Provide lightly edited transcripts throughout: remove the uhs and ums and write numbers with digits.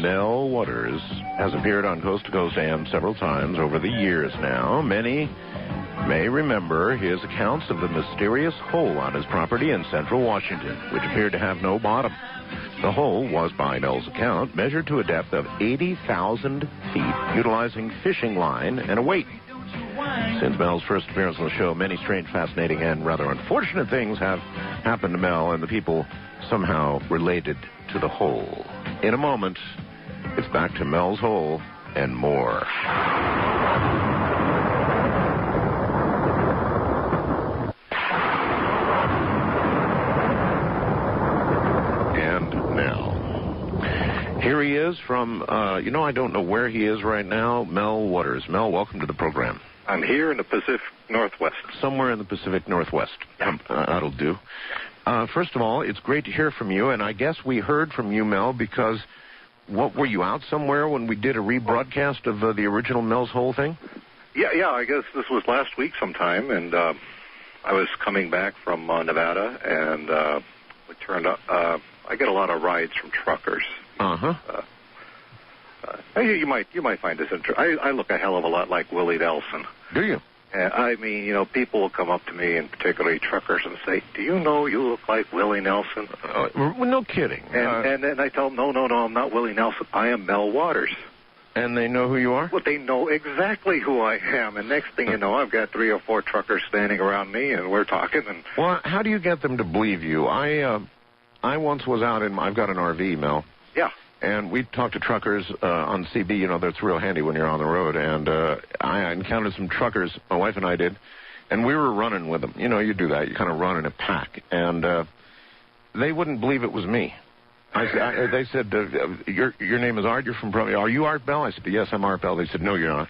Mel Waters has appeared on Coast to Coast AM several times over the years now. Many may remember his accounts of the mysterious hole on his property in central Washington, which appeared to have no bottom. The hole was, by Mel's account, measured to a depth of 80,000 feet, utilizing fishing line and a weight. Since Mel's first appearance on the show, many strange, fascinating, and rather unfortunate things have happened to Mel and the people somehow related to the hole. In a moment, it's back to Mel's hole and more. And now, here he is from, I don't know where he is right now, Mel Waters. Mel, welcome to the program. I'm here in the Pacific Northwest. Somewhere in the Pacific Northwest. That'll do. First of all, it's great to hear from you, and I guess we heard from you, Mel, because, were you out somewhere when we did a rebroadcast of the original Mel's Hole thing? Yeah, I guess this was last week sometime, and I was coming back from Nevada, and it turned out I get a lot of rides from truckers. Uh-huh. You might find this interesting. I look a hell of a lot like Willie Nelson. Do you? I mean, people will come up to me, and particularly truckers, and say, "Do you know you look like Willie Nelson?" Well, no kidding. And then I tell them, no, I'm not Willie Nelson. I am Mel Waters. And they know who you are? Well, they know exactly who I am. And next thing you know, I've got 3 or 4 truckers standing around me, and we're talking. And well, how do you get them to believe you? I once was out I've got an RV, Mel. Yeah. And we talked to truckers on CB. That's real handy when you're on the road. And I encountered some truckers, my wife and I did, and we were running with them. You do that. You kind of run in a pack. And they wouldn't believe it was me. They said, your name is Art. You're from Brooklyn. Are you Art Bell? I said, yes, I'm Art Bell. They said, no, you're not.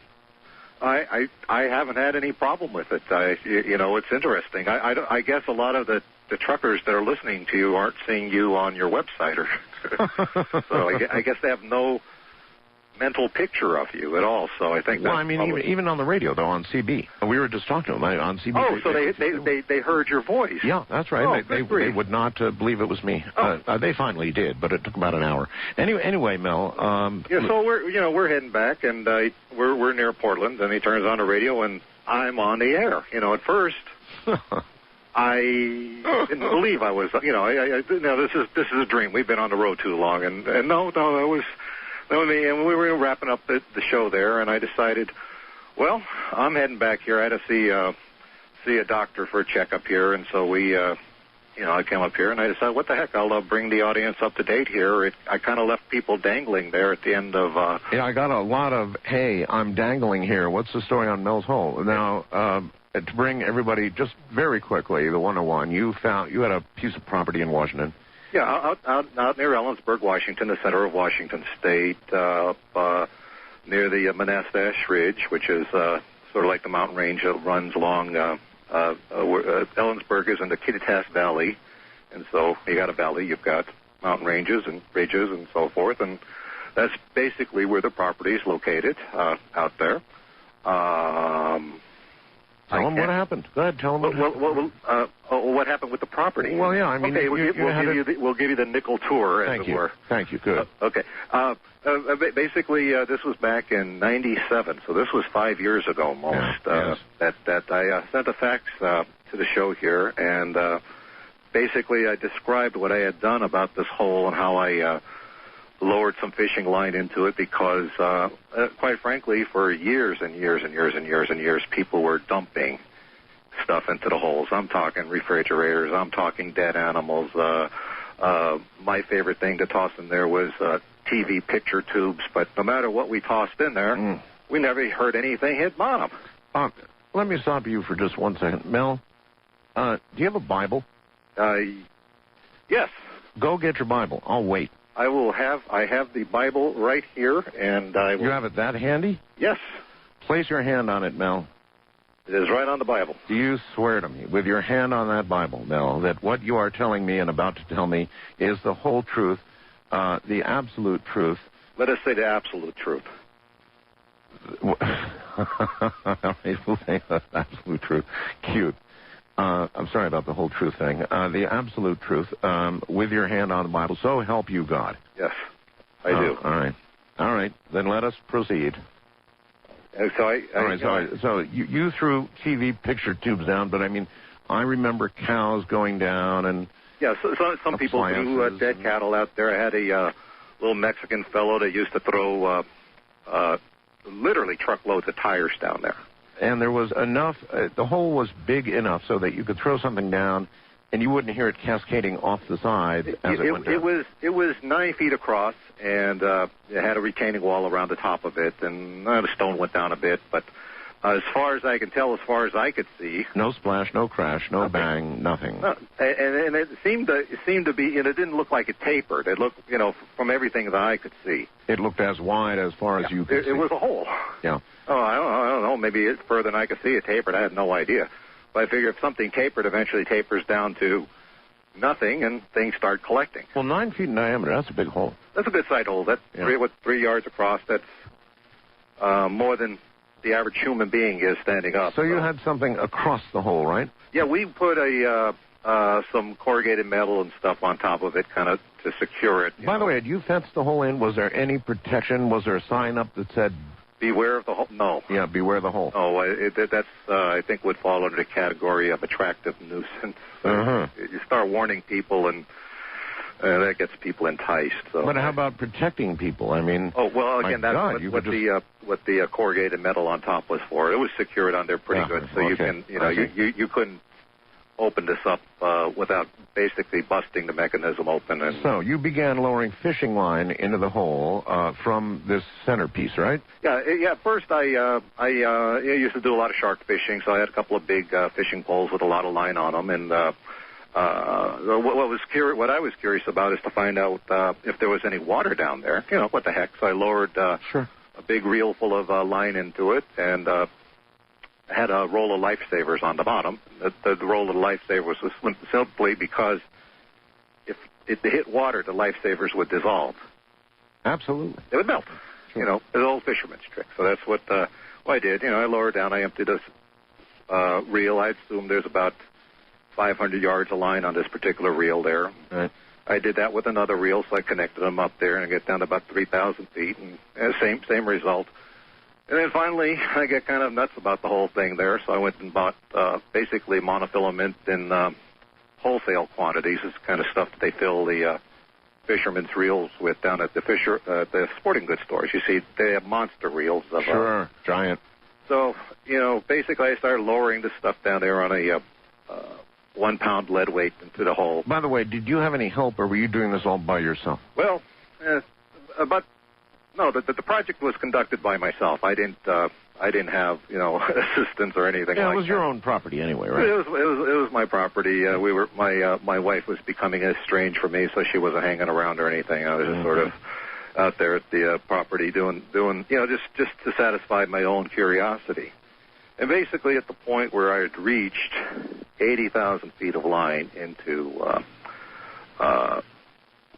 I haven't had any problem with it. It's interesting. I guess a lot of the truckers that are listening to you aren't seeing you on your website, or so I guess they have no mental picture of you at all. So I think. Well, I mean, even on the radio though, on CB, we were just talking to them on CB. Oh, so they heard your voice. Yeah, that's right. Oh, they would not believe it was me. Oh. They finally did, but it took about an hour. Anyway, Mel. So we're heading back, and we're near Portland, and he turns on the radio, and I'm on the air. At first. I didn't believe I was, this is a dream. We've been on the road too long, and no, it was me. And we were wrapping up the show there, and I decided, well, I'm heading back here. I had to see a doctor for a checkup here, and so I came up here, and I decided, what the heck, I'll bring the audience up to date here. I kind of left people dangling there at the end of. Yeah, I got a lot of, hey, I'm dangling here. What's the story on Mel's Hole? Now. To bring everybody just very quickly, the 101, you had a piece of property in Washington. Yeah, out near Ellensburg, Washington, the center of Washington State, up near the Manassas Ridge, which is sort of like the mountain range that runs along. Ellensburg is in the Kittitas Valley, and so you got a valley, you've got mountain ranges and ridges and so forth, and that's basically where the property is located out there. Tell them what happened. Go ahead, tell them what happened. What happened with the property? Well, yeah, I mean... Okay, we'll give you the nickel tour, as it were. Thank you, good. Okay. Basically, this was back in 97, so this was 5 years ago, almost. Yes. That I sent a fax to the show here, and basically I described what I had done about this hole and how I... lowered some fishing line into it because, quite frankly, for years and years and years and years and years, people were dumping stuff into the holes. I'm talking refrigerators. I'm talking dead animals. My favorite thing to toss in there was TV picture tubes. But no matter what we tossed in there, we never heard anything hit bottom. Let me stop you for just 1 second. Mel, do you have a Bible? Yes. Go get your Bible. I'll wait. I have the Bible right here, and I will... You have it that handy? Yes. Place your hand on it, Mel. It is right on the Bible. Do you swear to me, with your hand on that Bible, Mel, that what you are telling me and about to tell me is the whole truth, the absolute truth? Let us say the absolute truth. We'll say the absolute truth. Cute. I'm sorry about the whole truth thing. The absolute truth, with your hand on the Bible, so help you God. Yes. I do. All right. Then let us proceed. So you threw TV picture tubes down, but I mean, I remember cows going down and... Yeah, so some people threw dead cattle out there. I had a little Mexican fellow that used to throw literally truckloads of tires down there. And there was enough, the hole was big enough so that you could throw something down and you wouldn't hear it cascading off the side as it went down. It was 9 feet across, and it had a retaining wall around the top of it, and the stone went down a bit, but as far as I can tell, as far as I could see... No splash, no crash, no bang, nothing. No, and it seemed to be, and it didn't look like it tapered. It looked, from everything that I could see. It looked as wide as far as you could see. It was a hole. Yeah. Oh, I don't know. Maybe it's further than I could see it tapered. I had no idea. But I figure if something tapered, eventually tapers down to nothing, and things start collecting. Well, 9 feet in diameter, that's a big hole. That's a good-sized hole. That's 3 yards across. That's more than the average human being is standing up. So you had something across the hole, right? Yeah, we put some corrugated metal and stuff on top of it, kind of to secure it. By the way, had you fenced the hole in? Was there any protection? Was there a sign up that said... Beware of the hole? No. Yeah, beware the hole. Oh, that's, I think, would fall under the category of attractive nuisance. You start warning people, and that gets people enticed. So. But how about protecting people? I mean... Oh, well, again, that's what the corrugated metal on top was for. It was secured on there pretty good, so you can, you couldn't open this up without basically busting the mechanism open. And so you began lowering fishing line into the hole from this centerpiece, right? Yeah. First, I used to do a lot of shark fishing, so I had a couple of big fishing poles with a lot of line on them. And what I was curious about is to find out if there was any water down there. What the heck? So I lowered a big reel full of line into it, and had a roll of lifesavers on the bottom. The roll of lifesavers was simply because if it hit water, the lifesavers would dissolve. Absolutely. They would melt. Sure. It's an old fisherman's trick. So that's what I did. I lowered down. I emptied this reel. I assume there's about 500 yards of line on this particular reel there. Right. I did that with another reel, so I connected them up there, and I get down to about 3,000 feet, and same result. And then finally, I get kind of nuts about the whole thing there, so I went and bought basically monofilament in wholesale quantities. It's the kind of stuff that they fill the fishermen's reels with down at the sporting goods stores. You see, they have monster reels. Giant. So, basically I started lowering this stuff down there on a 1 pound lead weight into the hole. By the way, did you have any help, or were you doing this all by yourself? Well, no, the project was conducted by myself. I didn't have assistance or anything. Yeah, it was your own property anyway, right? It was my property. My wife was becoming estranged from me, so she wasn't hanging around or anything. I was just sort of out there at the property doing just to satisfy my own curiosity. And basically, at the point where I had reached 80,000 feet of line into the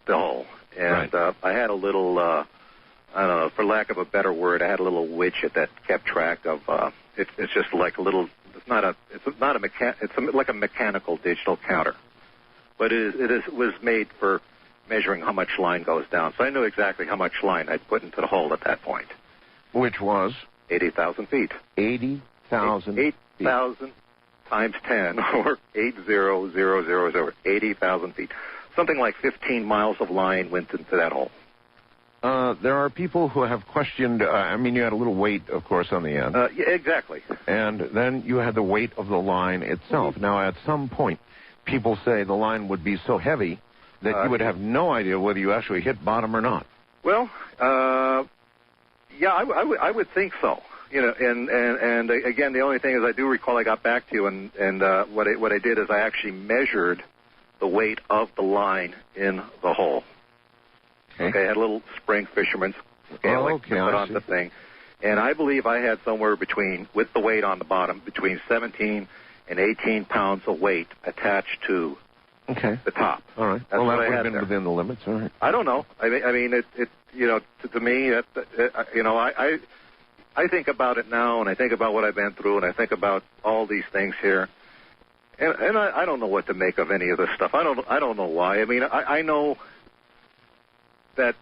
hole, and I had a little. I don't know, for lack of a better word, I had a little widget that kept track of. It's just like a little. It's like a mechanical digital counter, but it was made for measuring how much line goes down. So I knew exactly how much line I'd put into the hole at that point. Which was 80,000 feet. 80,000. 8,000 times 10, or 80,000, 80,000 feet. Something like 15 miles of line went into that hole. There are people who have questioned, you had a little weight, of course, on the end. Yeah, exactly. And then you had the weight of the line itself. Now, at some point, people say the line would be so heavy that you would have no idea whether you actually hit bottom or not. Well, yeah, I would think so. And again, the only thing is I do recall I got back to you, and what I did is I actually measured the weight of the line in the hole. Okay, I had a little spring fisherman's scale put on the thing. And I believe I had somewhere with the weight on the bottom, between 17 and 18 pounds of weight attached to the top. All right. That's that what would I have been there. Within the limits, all right. I don't know. I mean, to me, I think about it now, and I think about what I've been through, and I think about all these things here. And I don't know what to make of any of this stuff. I don't know why. I mean, I know that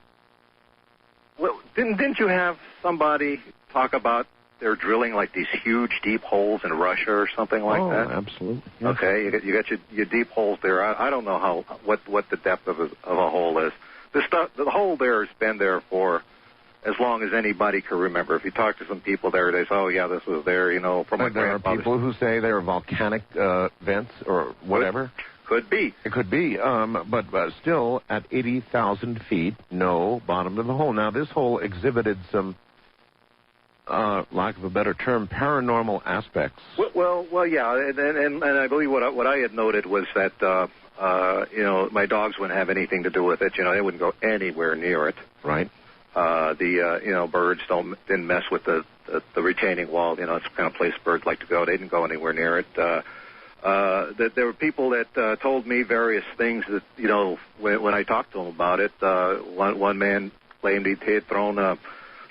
Didn't you have somebody talk about they're drilling like these huge deep holes in Russia or something like that? Oh, absolutely. Yes. Okay, you got your deep holes there. I don't know what the depth of a hole is. The hole there has been there for as long as anybody can remember. If you talk to some people there, they say, "Oh yeah, this was there," from my grandfather. There are people who say there are volcanic vents or whatever. Could be. It could be, but still at 80,000 feet, no bottom to the hole. Now this hole exhibited some, lack of a better term, paranormal aspects. Well, yeah, and I believe what I had noted was that my dogs wouldn't have anything to do with it. They wouldn't go anywhere near it. Right. Birds didn't mess with the retaining wall. It's the kind of place birds like to go. They didn't go anywhere near it. That there were people that told me various things that when I talked to them about it. One man claimed he had thrown a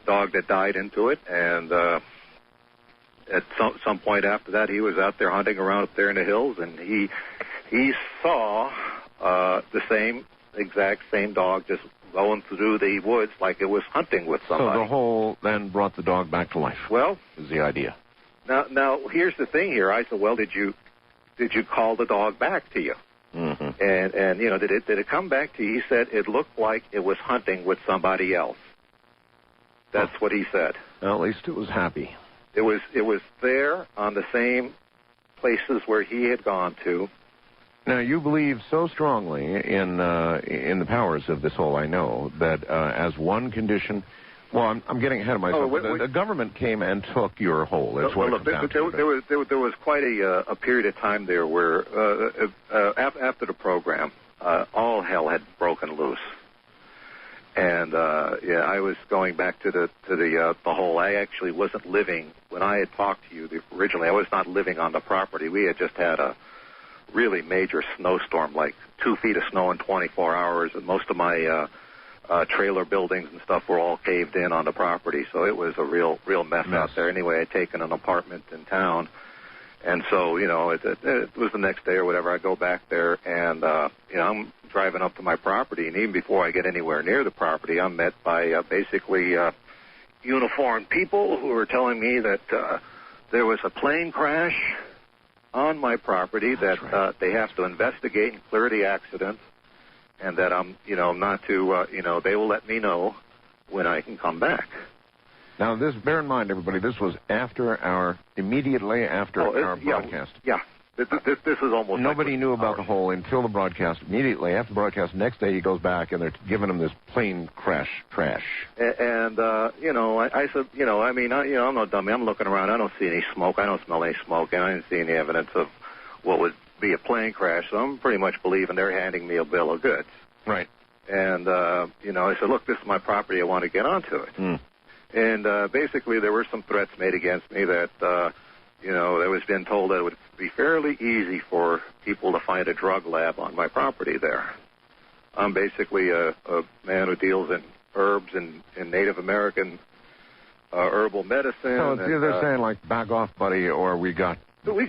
dog that died into it, and at some point after that, he was out there hunting around up there in the hills, and he saw the exact same dog just going through the woods like it was hunting with somebody. So the hole then brought the dog back to life. Well, is the idea. Now here's the thing here. I said, well, did you call the dog back to you? Mm-hmm. And did it come back to you? He said it looked like it was hunting with somebody else. That's what he said. Well, at least it was happy. It was there on the same places where he had gone to. Now, you believe so strongly in the powers of this hole, I know, that as one condition... Well, I'm getting ahead of myself. The government came and took your hole. That's what it comes down to. There was quite a period of time there where, after the program, all hell had broken loose. And I was going back to the hole. I actually wasn't living when I had talked to you originally. I was not living on the property. We had just had a really major snowstorm, like 2 feet of snow in 24 hours, and most of my trailer buildings and stuff were all caved in on the property. So it was a real mess out there. Anyway, I'd taken an apartment in town, and so it was the next day or whatever. I go back there, and I'm driving up to my property, and even before I get anywhere near the property, I'm met by basically uniformed people who are telling me that there was a plane crash on my property, that they have to investigate and clear the accident, and that I'm not to, they will let me know when I can come back. Now, bear in mind, everybody, this was immediately after our broadcast. Yeah. This is almost... Nobody knew about the hole until the broadcast. Immediately after the broadcast, next day he goes back and they're giving him this plane crash trash. And I said, I'm no dummy. I'm looking around. I don't see any smoke. I don't smell any smoke. And I didn't see any evidence of what would be a plane crash. So I'm pretty much believing they're handing me a bill of goods. Right. And, I said, look, this is my property. I want to get onto it. Mm. And basically there were some threats made against me that... I was being told that it would be fairly easy for people to find a drug lab on my property there. I'm basically a man who deals in herbs and Native American herbal medicine. So they're saying, like, back off, buddy, or we got you.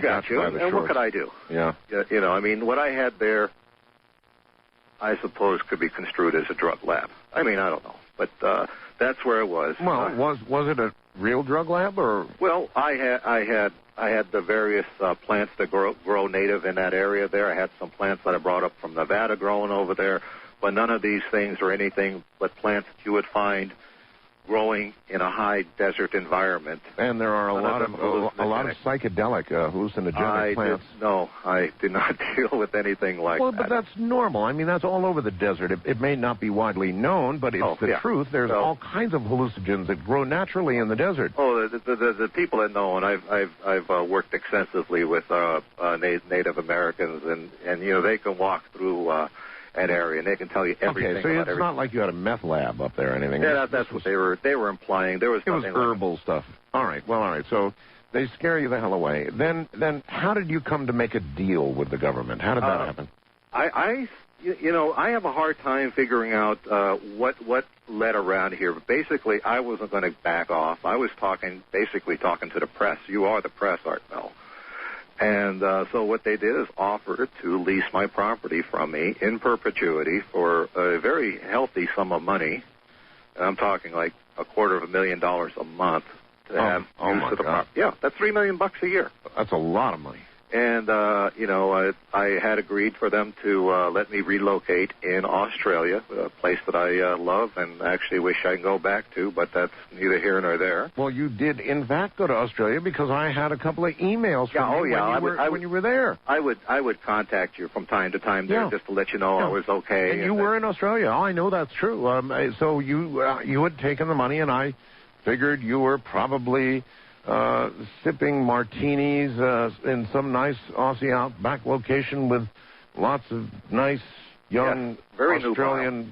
And what could I do? Yeah. What I had there, I suppose, could be construed as a drug lab. I don't know. But that's where it was. Well, was it a real drug lab, or? Well, I had the various plants that grow native in that area there. I had some plants that I brought up from Nevada growing over there, but none of these things are anything but plants that you would find growing in a high desert environment. And there are a lot of psychedelic hallucinogenic plants. I did not deal with anything like that. Well, but that's normal. That's all over the desert. It may not be widely known, but it's the truth. There's all kinds of hallucinogens that grow naturally in the desert. Oh, the people that know, and I've worked extensively with Native Americans, and they can walk through an area, and they can tell you everything. Okay, so it's not like you had a meth lab up there or anything. Yeah, that's what they were implying. It was herbal stuff. All right. So they scare you the hell away. Then how did you come to make a deal with the government? How did that happen? I have a hard time figuring out what led around here. But basically, I wasn't going to back off. I was talking to the press. You are the press, Art Mel. And so what they did is offer to lease my property from me in perpetuity for a very healthy sum of money. And I'm talking like $250,000 a month to have use of the property. Yeah, that's $3 million a year. That's a lot of money. And, I had agreed for them to let me relocate in Australia, a place that I love and actually wish I could go back to, but that's neither here nor there. Well, you did, in fact, go to Australia because I had a couple of emails from you when you were there. I would contact you from time to time there just to let you know I was okay. And you were in Australia. Oh, I know that's true. So you had taken the money, and I figured you were probably sipping martinis in some nice Aussie outback location with lots of nice young very Australian,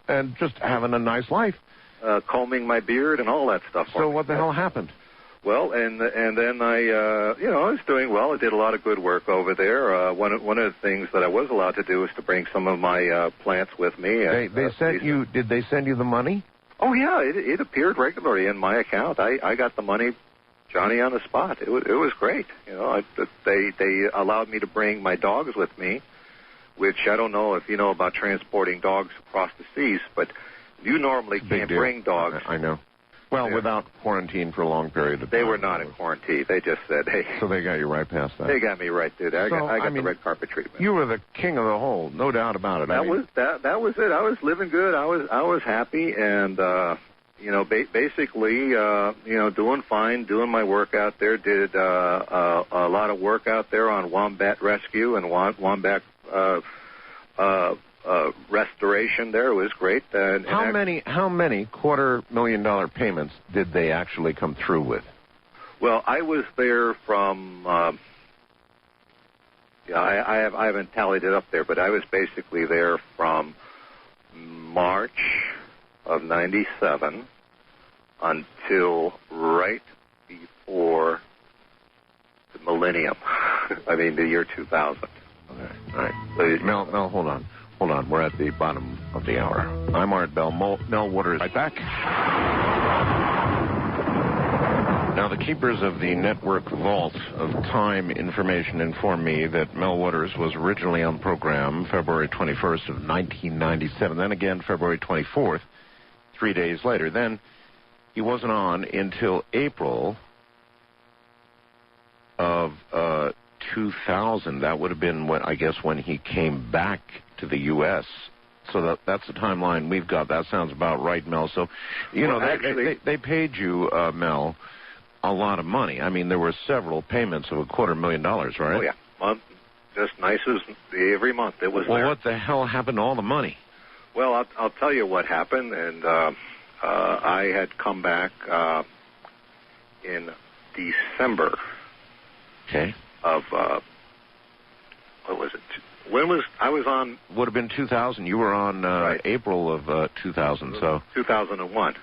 and just having a nice life. Combing my beard and all that stuff. So what the hell happened? Well, and then I was doing well. I did a lot of good work over there. One of the things that I was allowed to do was to bring some of my plants with me. They sent you. Did they send you the money? Oh yeah, it appeared regularly in my account. I got the money, Johnny, on the spot. It was great. They allowed me to bring my dogs with me, which I don't know if you know about transporting dogs across the seas, but you normally can't bring dogs. I know. Well, without quarantine for a long period of time. They were not in quarantine. They just said, hey. So they got you right past that. They got me right through there. I got the red carpet treatment. You were the king of the hole, no doubt about it. That was it. I was living good. I was happy, and basically, doing fine, doing my work out there. Did a lot of work out there on wombat rescue and wombat restoration. There, it was great. How many $250,000 payments did they actually come through with? Well, I was there from. I haven't tallied it up there, but I was basically there from March of '97 until right before the millennium. I mean, the year 2000. Okay. All right. Mel, hold on. We're at the bottom of the hour. I'm Art Bell. Mel Waters. Right back. Now, the keepers of the network vault of time information inform me that Mel Waters was originally on the program February 21st of 1997, then again February 24th, 3 days later. Then he wasn't on until April of 2000. That would have been when he came back to the U.S. So that's the timeline we've got. That sounds about right, Mel. So, they paid you, Mel, a lot of money. I mean, there were several payments of $250,000, right? Oh, yeah. Just nice as every month. It was what the hell happened to all the money? Well, I'll tell you what happened, and I had come back in December. Okay. Of what was it? When was I was on? Would have been 2000. You were on April of 2000. So 2001.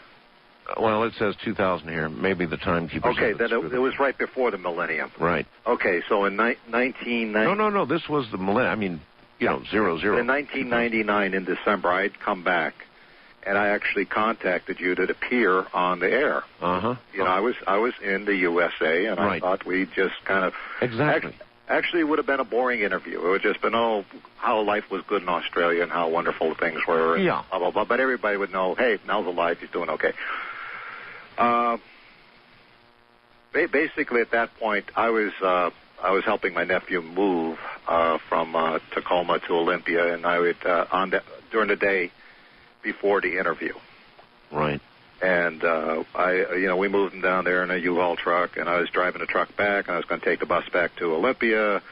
Well, it says 2000 here. Maybe the timekeeper. Okay, then it was right before the millennium. Right. Okay, so in 1990. No. This was the millennium. I mean, 00. In 1999, in December, I'd come back, and I actually contacted you to appear on the air. Uh-huh. I was in the USA, and I thought we'd just kind of exactly. Actually, it would have been a boring interview. It would have just been, how life was good in Australia and how wonderful things were, and blah, blah, blah. But everybody would know, hey, Mel's alive, he's doing okay. Basically, at that point, I was helping my nephew move from Tacoma to Olympia, and I would during the day before the interview. Right. And we moved him down there in a U-Haul truck, and I was driving the truck back, and I was going to take the bus back to Olympia.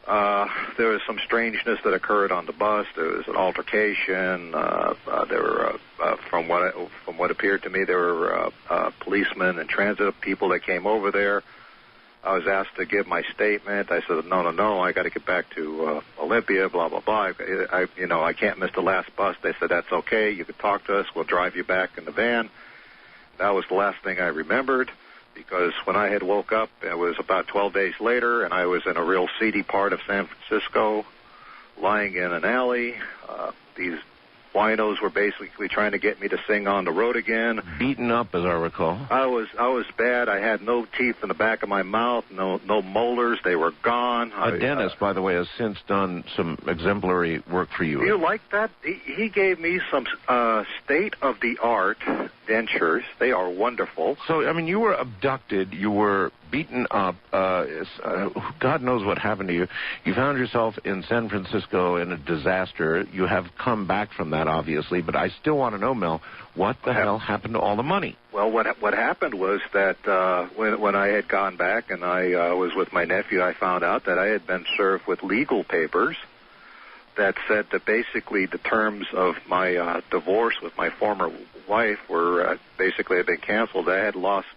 There was some strangeness that occurred on the bus. There was an altercation. There were, from what appeared to me, there were policemen and transit people that came over there. I was asked to give my statement. I said, no, I got to get back to Olympia, blah, blah, blah. I can't miss the last bus. They said, that's okay. You can talk to us. We'll drive you back in the van. That was the last thing I remembered, because when I had woke up, it was about 12 days later, and I was in a real seedy part of San Francisco, lying in an alley. These winos were basically trying to get me to sing on the road again. Beaten up, as I recall. I was bad. I had no teeth in the back of my mouth, no molars. They were gone. A dentist, by the way, has since done some exemplary work for you. Do you like that? He gave me some state-of-the-art dentures. They are wonderful. So, I mean, you were abducted. You were beaten up. God knows what happened to you. You found yourself in San Francisco in a disaster. You have come back from that, obviously. But I still want to know, Mel, what the hell happened to all the money? Well, what happened was that when I had gone back and I was with my nephew, I found out that I had been served with legal papers that said that basically the terms of my divorce with my former wife were basically had been canceled. I had lost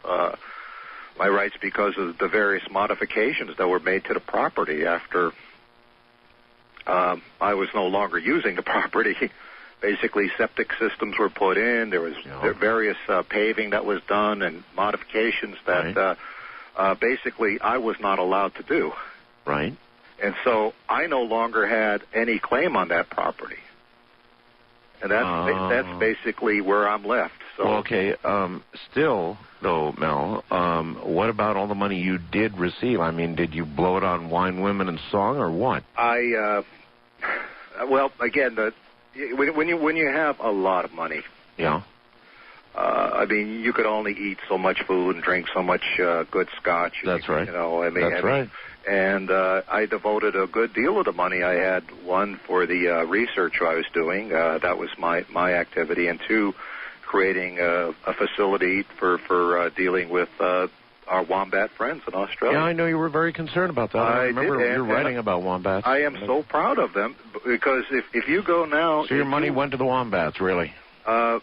my rights because of the various modifications that were made to the property after I was no longer using the property. Basically, septic systems were put in. There was various paving that was done and modifications that basically I was not allowed to do. Right. And so I no longer had any claim on that property. And that's basically where I'm left. So, well, okay. Still, though, Mel, what about all the money you did receive? I mean, did you blow it on wine, women, and song, or what? Well, again, when you have a lot of money, I mean, you could only eat so much food and drink so much good scotch. That's right. You know, I mean, that's right. And I devoted a good deal of the money I had, one, for the research I was doing. That was my activity. And two, creating a facility for dealing with our wombat friends in Australia. Yeah, I know you were very concerned about that. I remember you writing about wombats. I am so proud of them because if you go now... So your money went to the wombats, really? The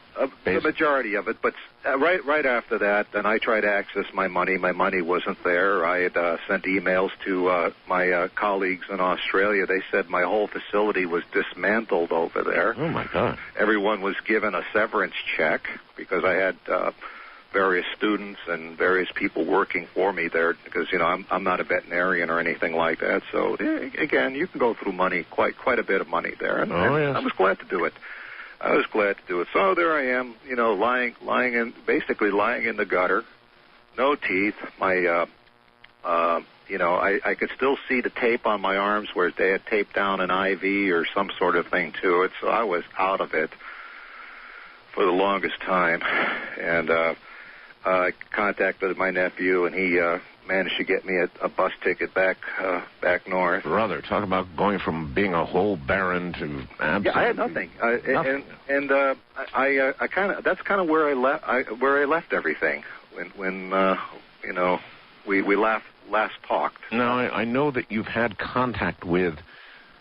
majority of it, but right after that, then I tried to access my money. My money wasn't there. I had sent emails to my colleagues in Australia. They said my whole facility was dismantled over there. Oh, my God. Everyone was given a severance check because I had various students and various people working for me there because, you know, I'm not a veterinarian or anything like that. So, again, you can go through money, quite a bit of money there. And, yes. I was glad to do it. So there I am, you know, lying in the gutter, no teeth. My, you know, I could still see the tape on my arms where they had taped down an IV or some sort of thing to it. So I was out of it for the longest time, and I contacted my nephew, and he managed to get me a bus ticket back north. Brother, talk about going from being a whole baron to absolutely... Yeah, I had nothing. Nothing. And I kind of that's kind of where I left everything when you know we last talked. Now I know that you've had contact with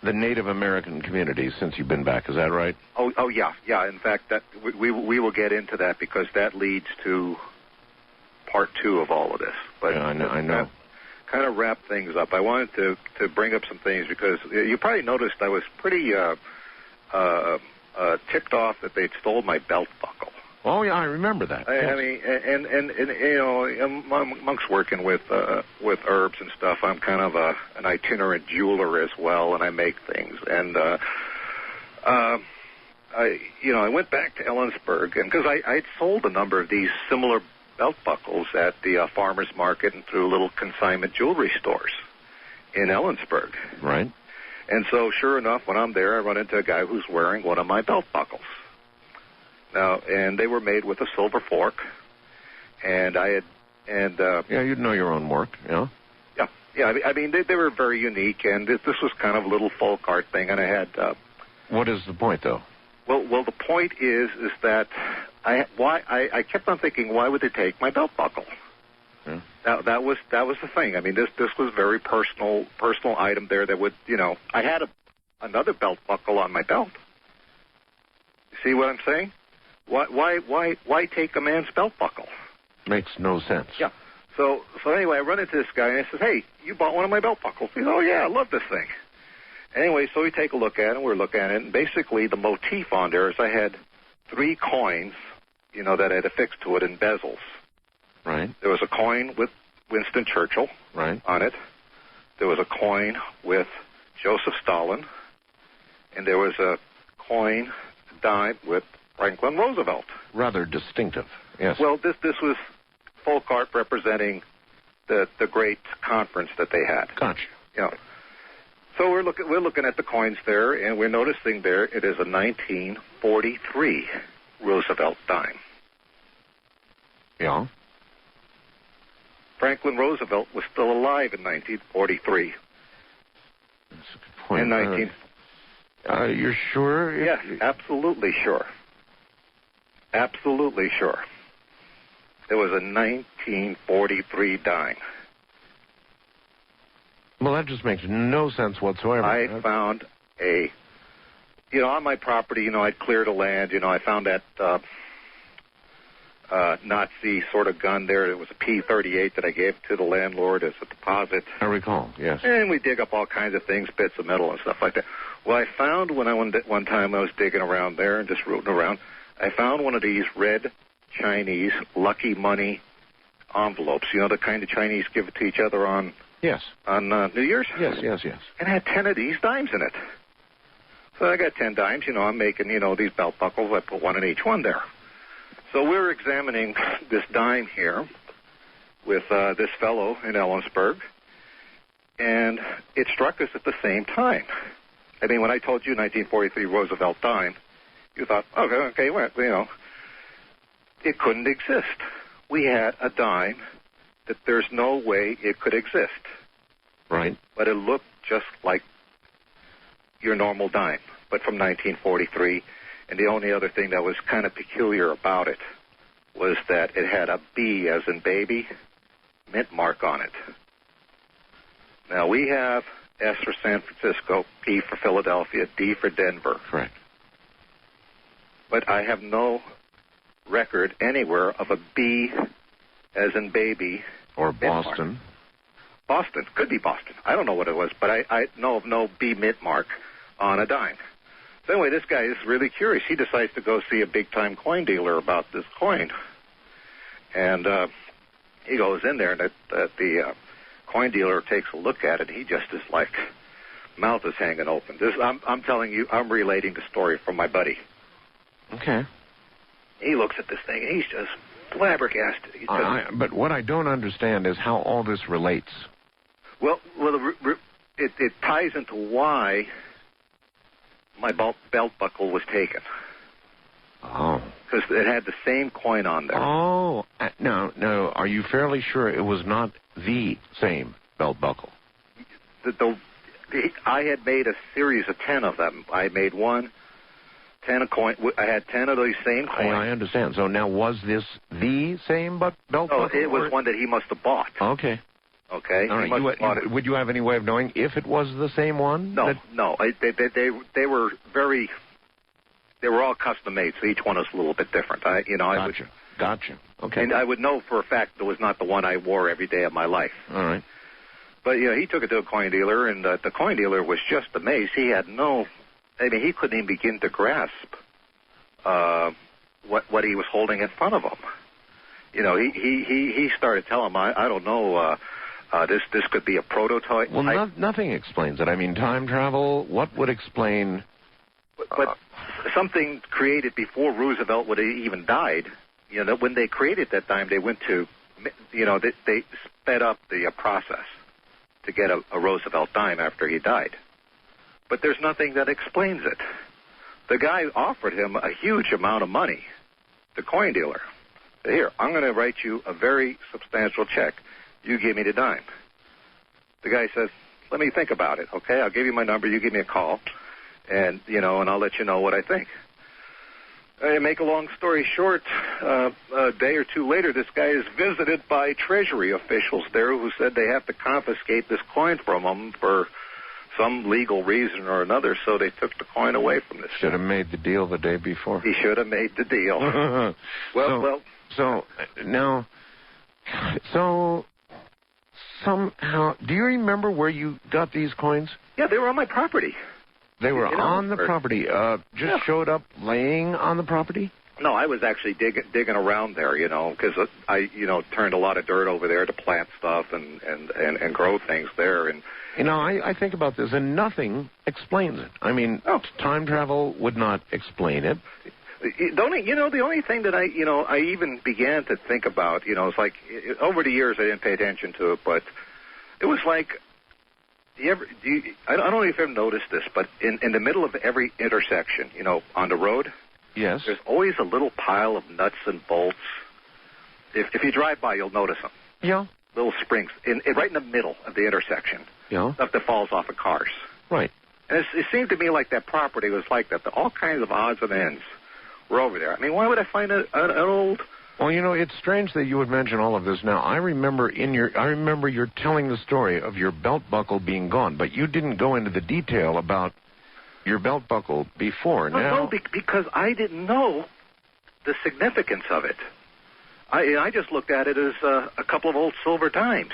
the Native American community since you've been back. Is that right? Oh yeah. In fact, that we will get into that because that leads to part 2 of all of this. But yeah, I know. Kind of wrap things up. I wanted to bring up some things because you probably noticed I was pretty ticked off that they'd stole my belt buckle. Oh yeah, I remember that. I mean, and you know, amongst working with herbs and stuff, I'm kind of an itinerant jeweler as well, and I make things. And I went back to Ellensburg, and because I'd sold a number of these similar belt buckles at the farmers market and through little consignment jewelry stores in Ellensburg. Right. And so, sure enough, when I'm there, I run into a guy who's wearing one of my belt buckles. Now, and they were made with a silver fork, and I had, and yeah, you'd know your own work, yeah. Yeah. I mean, they were very unique, and this was kind of a little folk art thing, and I had. What is the point, though? Well, the point is that I kept on thinking, why would they take my belt buckle? Yeah. That was the thing. I mean, this was very personal item there that would, you know, I had another belt buckle on my belt. See what I'm saying? Why take a man's belt buckle? Makes no sense. Yeah. So anyway, I run into this guy and I says, "Hey, you bought one of my belt buckles?" He says, "Oh yeah, I love this thing." Anyway, so we take a look at it, and we're looking at it, and basically the motif on there is I had 3 coins, you know, that I had affixed to it in bezels. Right. There was a coin with Winston Churchill on it. There was a coin with Joseph Stalin, and there was a coin, dime, with Franklin Roosevelt. Rather distinctive, yes. Well, this was folk art representing the great conference that they had. Gotcha. You know. So we're looking at the coins there, and we're noticing there it is a 1943 Roosevelt dime. Yeah. Franklin Roosevelt was still alive in 1943. That's a good point. In 19... You're sure? Yes, absolutely sure. Absolutely sure. It was a 1943 dime. Well, that just makes no sense whatsoever. I found on my property, I'd cleared a land, I found that Nazi sort of gun there. It was a P-38 that I gave to the landlord as a deposit. I recall, yes. And we dig up all kinds of things, bits of metal and stuff like that. Well, I found one time I was digging around there and just rooting around, I found one of these red Chinese Lucky Money envelopes, the kind the Chinese give it to each other on New Year's? Yes. And it had 10 of these dimes in it. So I got 10 dimes, I'm making, these belt buckles. I put one in each one there. So we're examining this dime here with this fellow in Ellensburg, and it struck us at the same time. I mean, when I told you 1943 Roosevelt dime, you thought, okay, well, it couldn't exist. We had a dime that there's no way it could exist. Right. But it looked just like your normal dime, but from 1943. And the only other thing that was kind of peculiar about it was that it had a B as in baby mint mark on it. Now, we have S for San Francisco, P for Philadelphia, D for Denver. Correct. But I have no record anywhere of a B as in baby. Or Boston. Boston. Could be Boston. I don't know what it was, but I know of no B mint mark on a dime. So anyway, this guy is really curious. He decides to go see a big-time coin dealer about this coin. And he goes in there, and the coin dealer takes a look at it. He just is like, mouth is hanging open. I'm telling you, I'm relating the story from my buddy. Okay. He looks at this thing, and he's just flabbergasted. But what I don't understand is how all this relates. Well, it ties into why my belt buckle was taken. Oh. Because it had the same coin on there. Oh. No. Are you fairly sure it was not the same belt buckle? I had made a series of 10 of them. I made 10 a coin. I had 10 of those same coins. I understand. So now, was this the same belt buckle? No, it was one that he must have bought. Okay. Okay. All right. Would you have any way of knowing if it was the same one? No. They were very. They were all custom made, so each one was a little bit different. Gotcha. Okay. And I would know for a fact it was not the one I wore every day of my life. All right. But he took it to a coin dealer, and the coin dealer was just amazed. He had he couldn't even begin to grasp what he was holding in front of him. He started telling him, I don't know, this could be a prototype. Well, nothing explains it. I mean, time travel, what would explain... But something created before Roosevelt would have even died. When they created that dime, they went to, they sped up the process to get a Roosevelt dime after he died. But there's nothing that explains it. The guy offered him a huge amount of money, the coin dealer. Here, I'm going to write you a very substantial check. You give me the dime. The guy says, let me think about it, okay? I'll give you my number. You give me a call, and I'll let you know what I think. Make a long story short, a day or two later, this guy is visited by Treasury officials there who said they have to confiscate this coin from him for some legal reason or another, so they took the coin away from this guy. Should have made the deal the day before. He should have made the deal. So somehow, do you remember where you got these coins? Yeah, they were on my property. They were on the property. Showed up laying on the property? No, I was actually digging around there, because I turned a lot of dirt over there to plant stuff and grow things there. And I think about this, and nothing explains it. I mean, time travel would not explain it. The only thing that I even began to think about, it's like over the years I didn't pay attention to it, but it was like, I don't know if you've ever noticed this, but in the middle of every intersection, on the road, yes, there's always a little pile of nuts and bolts if you drive by, you'll notice them. Yeah. Little springs right in the middle of the intersection. Yeah. Stuff that falls off of cars. Right. And it seemed to me like that property was like that. All kinds of odds and ends were over there. I mean, why would I find an old... Well, it's strange that you would mention all of this now. I remember you're telling the story of your belt buckle being gone, but you didn't go into the detail about your belt buckle before. No, because I didn't know the significance of it. I just looked at it as a couple of old silver dimes.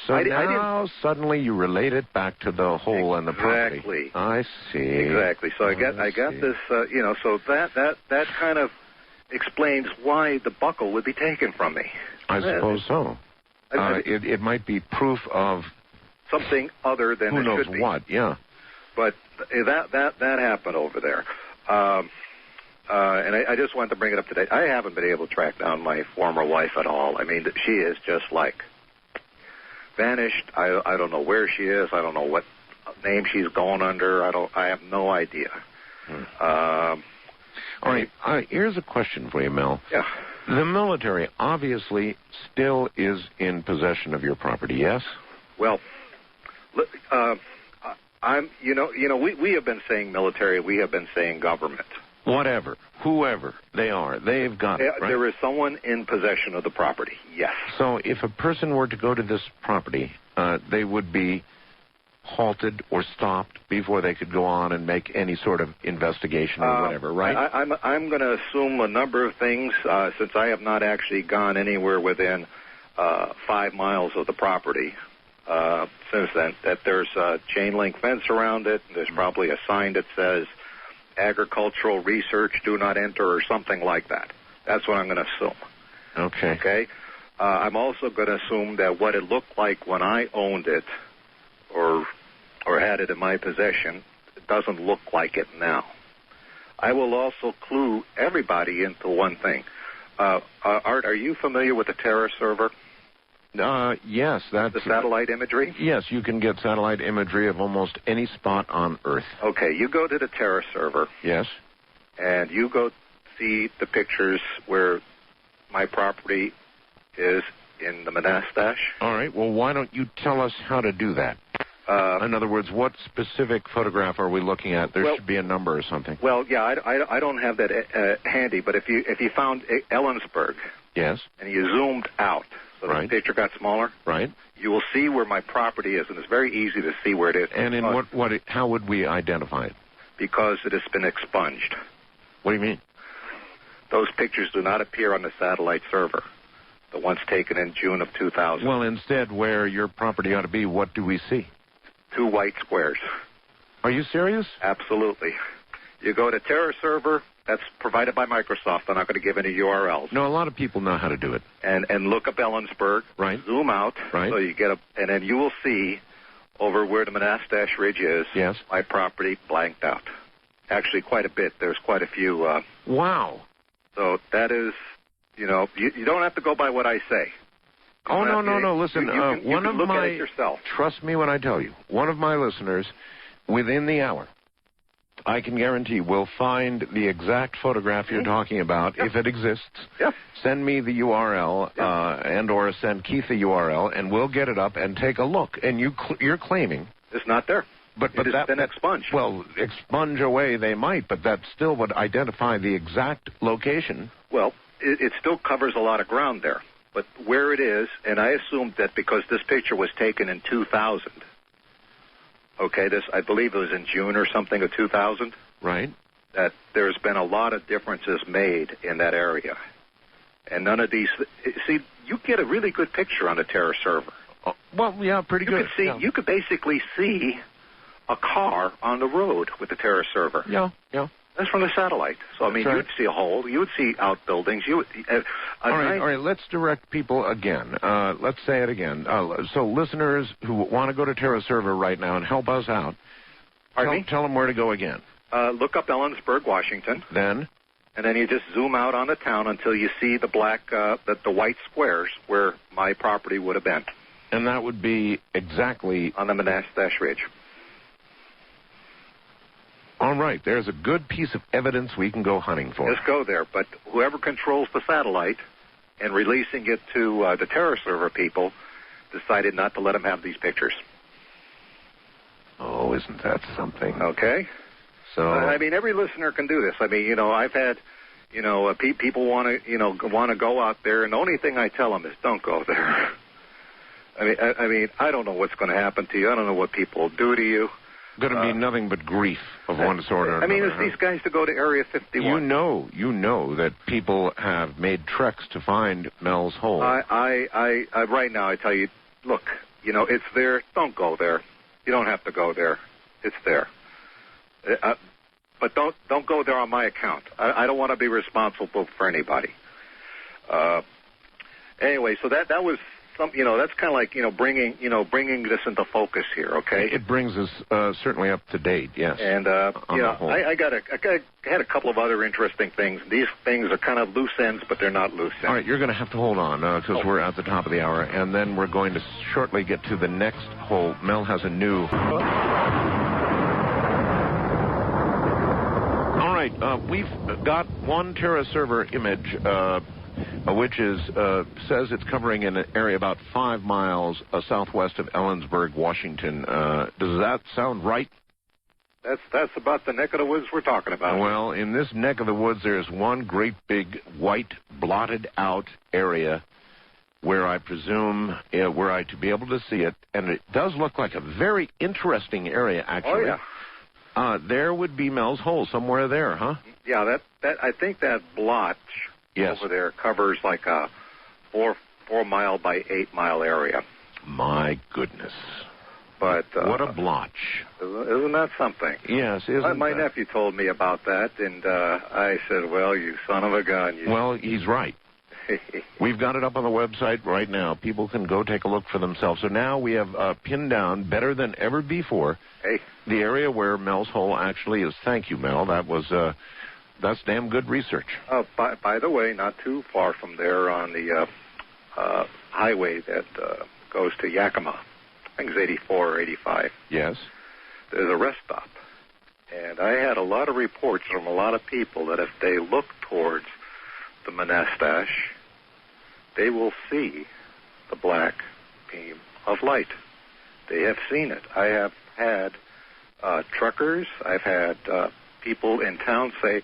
So now suddenly you relate it back to the hole and the property. Exactly. I see. Exactly. So I got this. So that kind of explains why the buckle would be taken from me. I suppose so. It might be proof of something other than who knows should be. What. Yeah. But that happened over there. And I just wanted to bring it up today. I haven't been able to track down my former wife at all. I mean, she is just like vanished. I don't know where she is. I don't know what name she's going under. I have no idea. All right. Here's a question for you, Mel. Yeah. The military obviously still is in possession of your property. Yes. Well, we have been saying military. We have been saying government. Whatever, whoever they are, they've got it, right? There is someone in possession of the property, yes. So if a person were to go to this property, they would be halted or stopped before they could go on and make any sort of investigation or whatever, right? I'm going to assume a number of things, since I have not actually gone anywhere within 5 miles of the property since then, that there's a chain link fence around it. There's probably a sign that says, agricultural research, do not enter, or something like that. That's what I'm going to assume. Okay. Okay? I'm also going to assume that what it looked like when I owned it or had it in my possession, it doesn't look like it now. I will also clue everybody into one thing. Art, are you familiar with the Terra server? Yes, that's... The satellite imagery? Yes, you can get satellite imagery of almost any spot on Earth. Okay, you go to the Terra server. Yes. And you go see the pictures where my property is in the Monastash. All right, well, why don't you tell us how to do that? In other words, what specific photograph are we looking at? There should be a number or something. Well, yeah, I don't have that handy, but if you found Ellensburg... Yes. And you zoomed out, so the picture got smaller. Right. You will see where my property is, and it's very easy to see where it is. And in how would we identify it? Because it has been expunged. What do you mean? Those pictures do not appear on the satellite server, the ones taken in June of 2000. Well, instead, where your property ought to be, what do we see? 2 white squares. Are you serious? Absolutely. You go to Terra server. That's provided by Microsoft. I'm not going to give any URLs. No, a lot of people know how to do it. And look up Ellensburg. Right. Zoom out. Right. So you get and then you will see over where the Monastash Ridge is. Yes. My property blanked out. Actually, quite a bit. There's quite a few. Wow. So that is, you don't have to go by what I say. Oh, no. Listen, you can look at it yourself. Trust me when I tell you. One of my listeners, within the hour, I can guarantee we'll find the exact photograph you're talking about, if it exists. Yep. Send me the URL and or send Keith the URL, and we'll get it up and take a look. And you're claiming... It's not there. But it has been expunged. Well, expunge away they might, but that still would identify the exact location. Well, it still covers a lot of ground there. But where it is, and I assumed that because this picture was taken in 2000... Okay, I believe it was in June or something of 2000. Right. That there's been a lot of differences made in that area. And none of these... See, you get a really good picture on the Terra server. Oh, well, yeah, pretty good. You could basically see a car on the road with the Terra server. Yeah. That's from the satellite. So, I mean, you would see a hole. You would see outbuildings. All right, let's direct people again. Let's say it again. So listeners who want to go to Terra server right now and help us out, tell them where to go again. Look up Ellensburg, Washington. Then? And then you just zoom out on the town until you see the the white squares where my property would have been. And that would be exactly... On the Monastash Ridge. All right, there's a good piece of evidence we can go hunting for. Just go there, but whoever controls the satellite and releasing it to the terror server people, decided not to let them have these pictures. Oh, isn't that something? Okay. So I mean, every listener can do this. I mean, you know, I've had, you know, people want to go out there, and the only thing I tell them is don't go there. I mean, I don't know what's going to happen to you. I don't know what people will do to you. Going to be nothing but grief of one sort or another. I mean, it's these guys to go to Area 51. You know that people have made treks to find Mel's Hole. I right now, I tell you, look, you know, it's there. Don't go there. You don't have to go there. It's there. But don't go there on my account. I don't want to be responsible for anybody. Anyway, so that was some, you know, that's kind of like, you know, bringing this into focus here. Okay. It brings us certainly up to date. Yes. And yeah, I had a couple of other interesting things. These things are kind of loose ends, but they're not loose ends. All right, you're going to have to hold on because we're at the top of the hour, and then we're going to shortly get to the next hole. Mel has a new. All right, we've got one Terra server image, which is says it's covering an area about 5 miles southwest of Ellensburg, Washington. Does that sound right? That's about the neck of the woods we're talking about. Well, in this neck of the woods, there's one great big white blotted out area where I presume were I to be able to see it, and it does look like a very interesting area, actually. Oh, yeah. There would be Mel's Hole somewhere there, huh? Yeah, that I think that blotch over there covers like a 4 mile by 8 mile area. My goodness. But what a blotch. Isn't that something? Yes, isn't my nephew told me about that, and I said, well, you son of a gun. Well, he's right. We've got it up on the website right now. People can go take a look for themselves. So now we have pinned down, better than ever before, the area where Mel's Hole actually is. Thank you, Mel. That's damn good research. By the way, not too far from there on the highway that goes to Yakima. I think it's 84 or 85. Yes. There's a rest stop. And I had a lot of reports from a lot of people that if they look towards the Monastash, they will see the black beam of light. They have seen it. I have had truckers, I've had people in town say,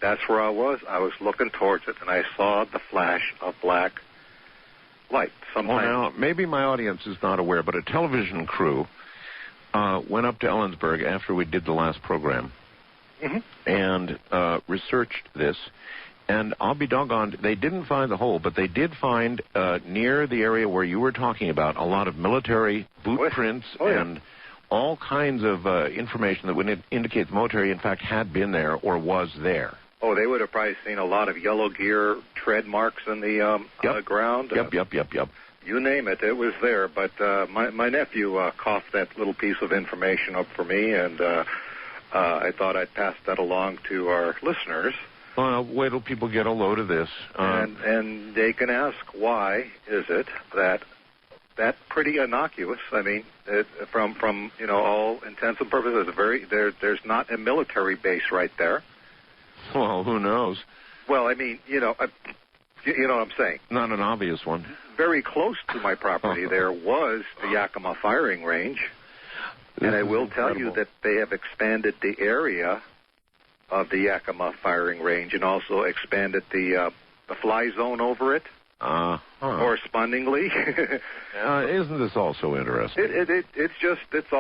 that's where I was. I was looking towards it, and I saw the flash of black light. Well, now, maybe my audience is not aware, but a television crew went up to Ellensburg after we did the last program and researched this. And I'll be doggone, they didn't find the hole, but they did find near the area where you were talking about a lot of military boot prints and all kinds of information that would indicate the military, in fact, had been there or was there. Oh, they would have probably seen a lot of yellow gear tread marks in the ground. Yep. You name it, it was there. But my nephew coughed that little piece of information up for me, and I thought I'd pass that along to our listeners. Well, wait till people get a load of this. And they can ask, why is it that pretty innocuous? I mean, from you know, all intents and purposes, there's not a military base right there. Well, who knows? Well, I mean, you know what I'm saying. Not an obvious one. Very close to my property there was the Yakima firing range. And I will tell you that they have expanded the area of the Yakima firing range and also expanded the fly zone over it. Correspondingly. Isn't this also interesting? It's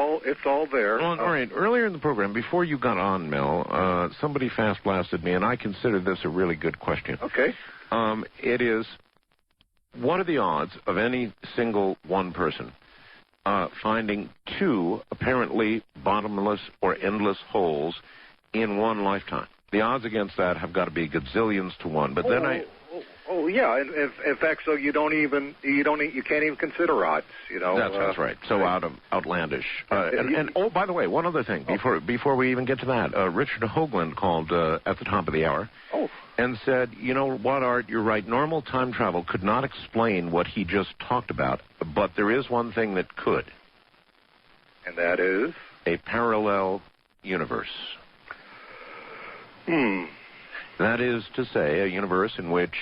all there. Well, all right. Earlier in the program, before you got on, Mel, somebody fast blasted me, and I consider this a really good question. Okay. It is, what are the odds of any single one person finding two apparently bottomless or endless holes in one lifetime? The odds against that have got to be gazillions to one. But then Oh yeah, in fact, so you can't even consider odds, you know. That's right. So outlandish. And oh, by the way, one other thing before we even get to that, Richard Hoagland called at the top of the hour and said, you know what, Art, you're right. Normal time travel could not explain what he just talked about, but there is one thing that could, and that is a parallel universe. That is to say, a universe in which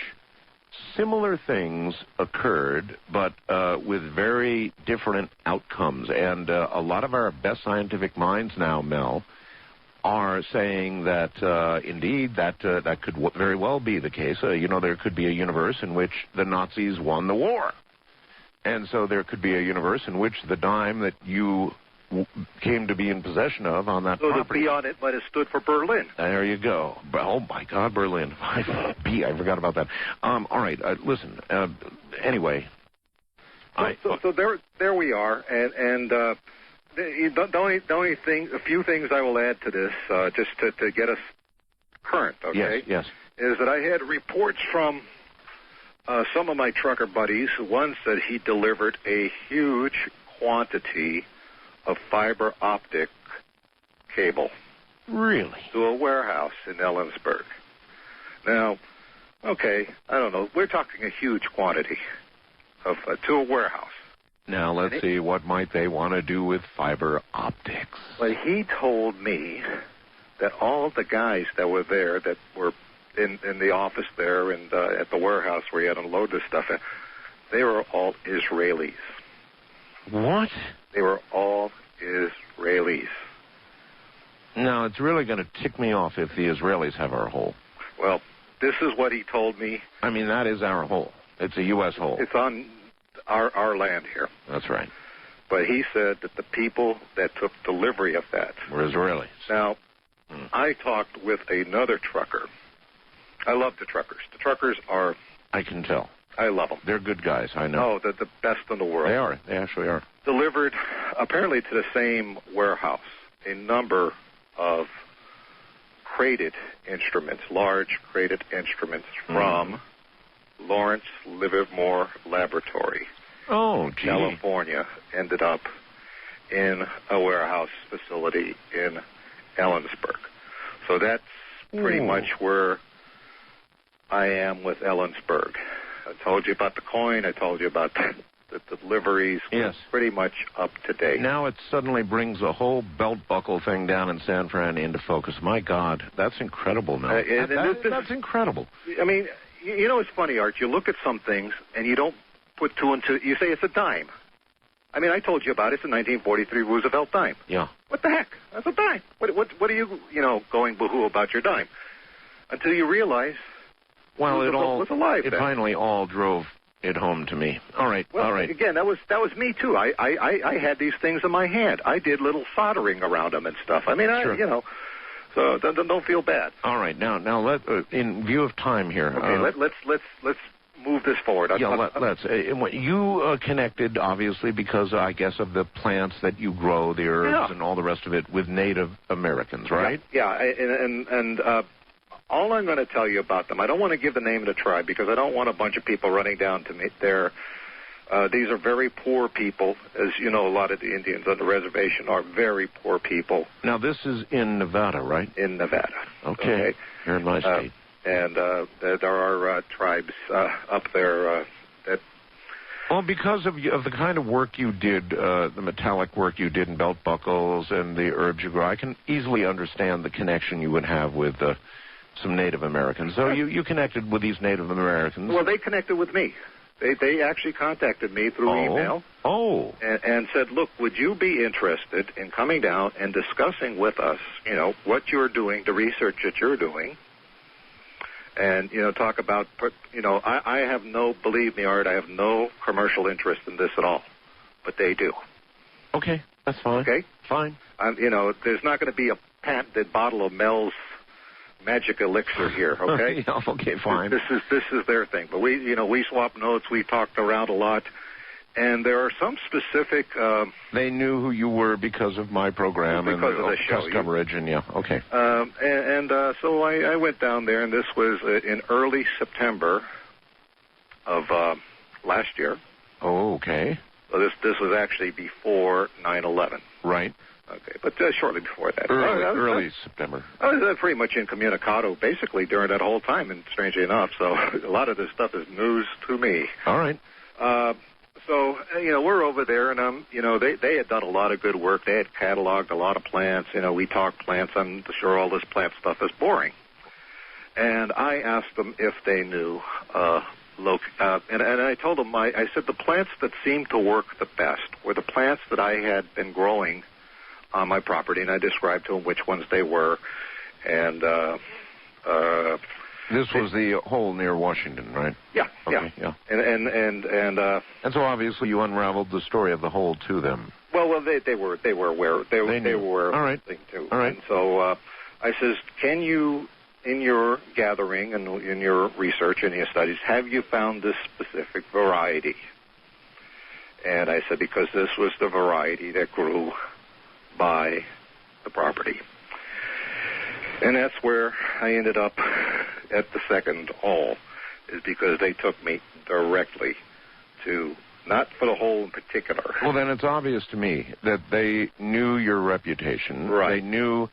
similar things occurred, but with very different outcomes. And a lot of our best scientific minds now, Mel, are saying that, indeed, that could very well be the case. There could be a universe in which the Nazis won the war. And so there could be a universe in which the dime that you came to be in possession of on that property. So the B on it might have stood for Berlin. There you go. Oh, my God, Berlin. B, I forgot about that. All right, listen, anyway. So there we are, and the only thing, a few things I will add to this, just to get us current, okay? Yes. Is that I had reports from some of my trucker buddies. One said he delivered a huge quantity of fiber optic cable. Really? To a warehouse in Ellensburg. Now, okay, I don't know. We're talking a huge quantity of to a warehouse. Now, let's see, what might they want to do with fiber optics? Well, he told me that all of the guys that were there, that were in the office there and at the warehouse where he had to unload this stuff, they were all Israelis. What? They were all Israelis. Now, it's really going to tick me off if the Israelis have our hole. Well, this is what he told me. I mean, that is our hole. It's a U.S. hole. It's on our land here. That's right. But he said that the people that took delivery of that were Israelis. Now, I talked with another trucker. I love the truckers. The truckers are... I can tell. I love them. They're good guys, I know. Oh, they're the best in the world. They are. They actually are. Delivered, apparently, to the same warehouse, a number of crated instruments, large crated instruments from Lawrence Livermore Laboratory. Oh, gee. California, ended up in a warehouse facility in Ellensburg. So that's pretty much where I am with Ellensburg. I told you about the coin. I told you about the deliveries. Yes. Pretty much up to date. Now it suddenly brings the whole belt buckle thing down in San Fran into focus. My God, that's incredible, Mel. That's incredible. I mean, you know, it's funny, Art. You look at some things and you don't put two and two. You say it's a dime. I mean, I told you about it. It's a 1943 Roosevelt dime. Yeah. What the heck? That's a dime. What are you going boo-hoo about your dime? Until you realize... Well, it then. finally all drove it home to me. All right, well, all right. Again, that was me too. I had these things in my hand. I did little soldering around them and stuff. I mean, sure. So don't feel bad. All right, now let in view of time here. Okay, let's move this forward. Let's. You connected obviously because I guess of the plants that you grow, the herbs and all the rest of it, with Native Americans, right? Yeah, and all I'm going to tell you about them, I don't want to give the name of the tribe because I don't want a bunch of people running down to me there. These are very poor people. As you know, a lot of the Indians on the reservation are very poor people. Now, this is in Nevada, right? In Nevada. Okay. Here in my state. And there are tribes up there that... Well, because of the kind of work you did, the metallic work you did in belt buckles and the herbs you grow, I can easily understand the connection you would have with... some Native Americans. So you connected with these Native Americans. Well, they connected with me. They actually contacted me through email. Oh. And said, look, would you be interested in coming down and discussing with us, what you're doing, the research that you're doing, and, talk about, I have believe me, Art, I have no commercial interest in this at all, but they do. Okay, that's fine. Okay? Fine. There's not going to be a patented bottle of Mel's magic elixir here, okay? Okay, fine. This is their thing. But we swapped notes, we talked around a lot, and there are some specific... they knew who you were because of my program and of the show coverage, and okay. So I went down there, and this was in early September of last year. Oh, okay. So this was actually before 9/11. Right. Okay, but shortly before that. Early September. I was pretty much incommunicado basically during that whole time, and strangely enough, so a lot of this stuff is news to me. All right. So, we're over there, and, they had done a lot of good work. They had cataloged a lot of plants. We talked plants. I'm sure all this plant stuff is boring. And I asked them if they knew and I told them, I said the plants that seemed to work the best were the plants that I had been growing on my property, and I described to them which ones they were. And this was the hole near Washington, right? Yeah, okay, yeah. And so obviously you unraveled the story of the hole to them. Well, they were aware. They were all right. Too. All right. And so I says, can you, in your gathering and in your research and your studies, have you found this specific variety? And I said, because this was the variety that grew by the property. And that's where I ended up at the second hole, is because they took me directly to, not for the hole in particular. Well, then it's obvious to me that they knew your reputation. Right. They knew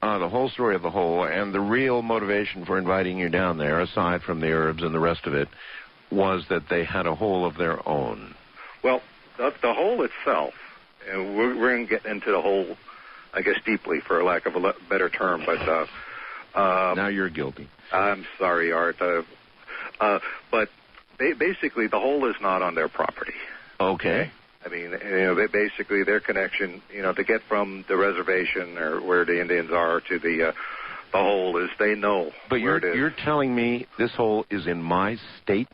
the whole story of the hole, and the real motivation for inviting you down there, aside from the herbs and the rest of it, was that they had a hole of their own. Well, the hole itself, and we're going to get into the hole, I guess, deeply, for lack of a better term, but... now you're guilty. I'm sorry, Art. But basically, the hole is not on their property. Okay. I mean, basically, their connection, to get from the reservation or where the Indians are to the hole is they know where it is. But you're telling me this hole is in my state?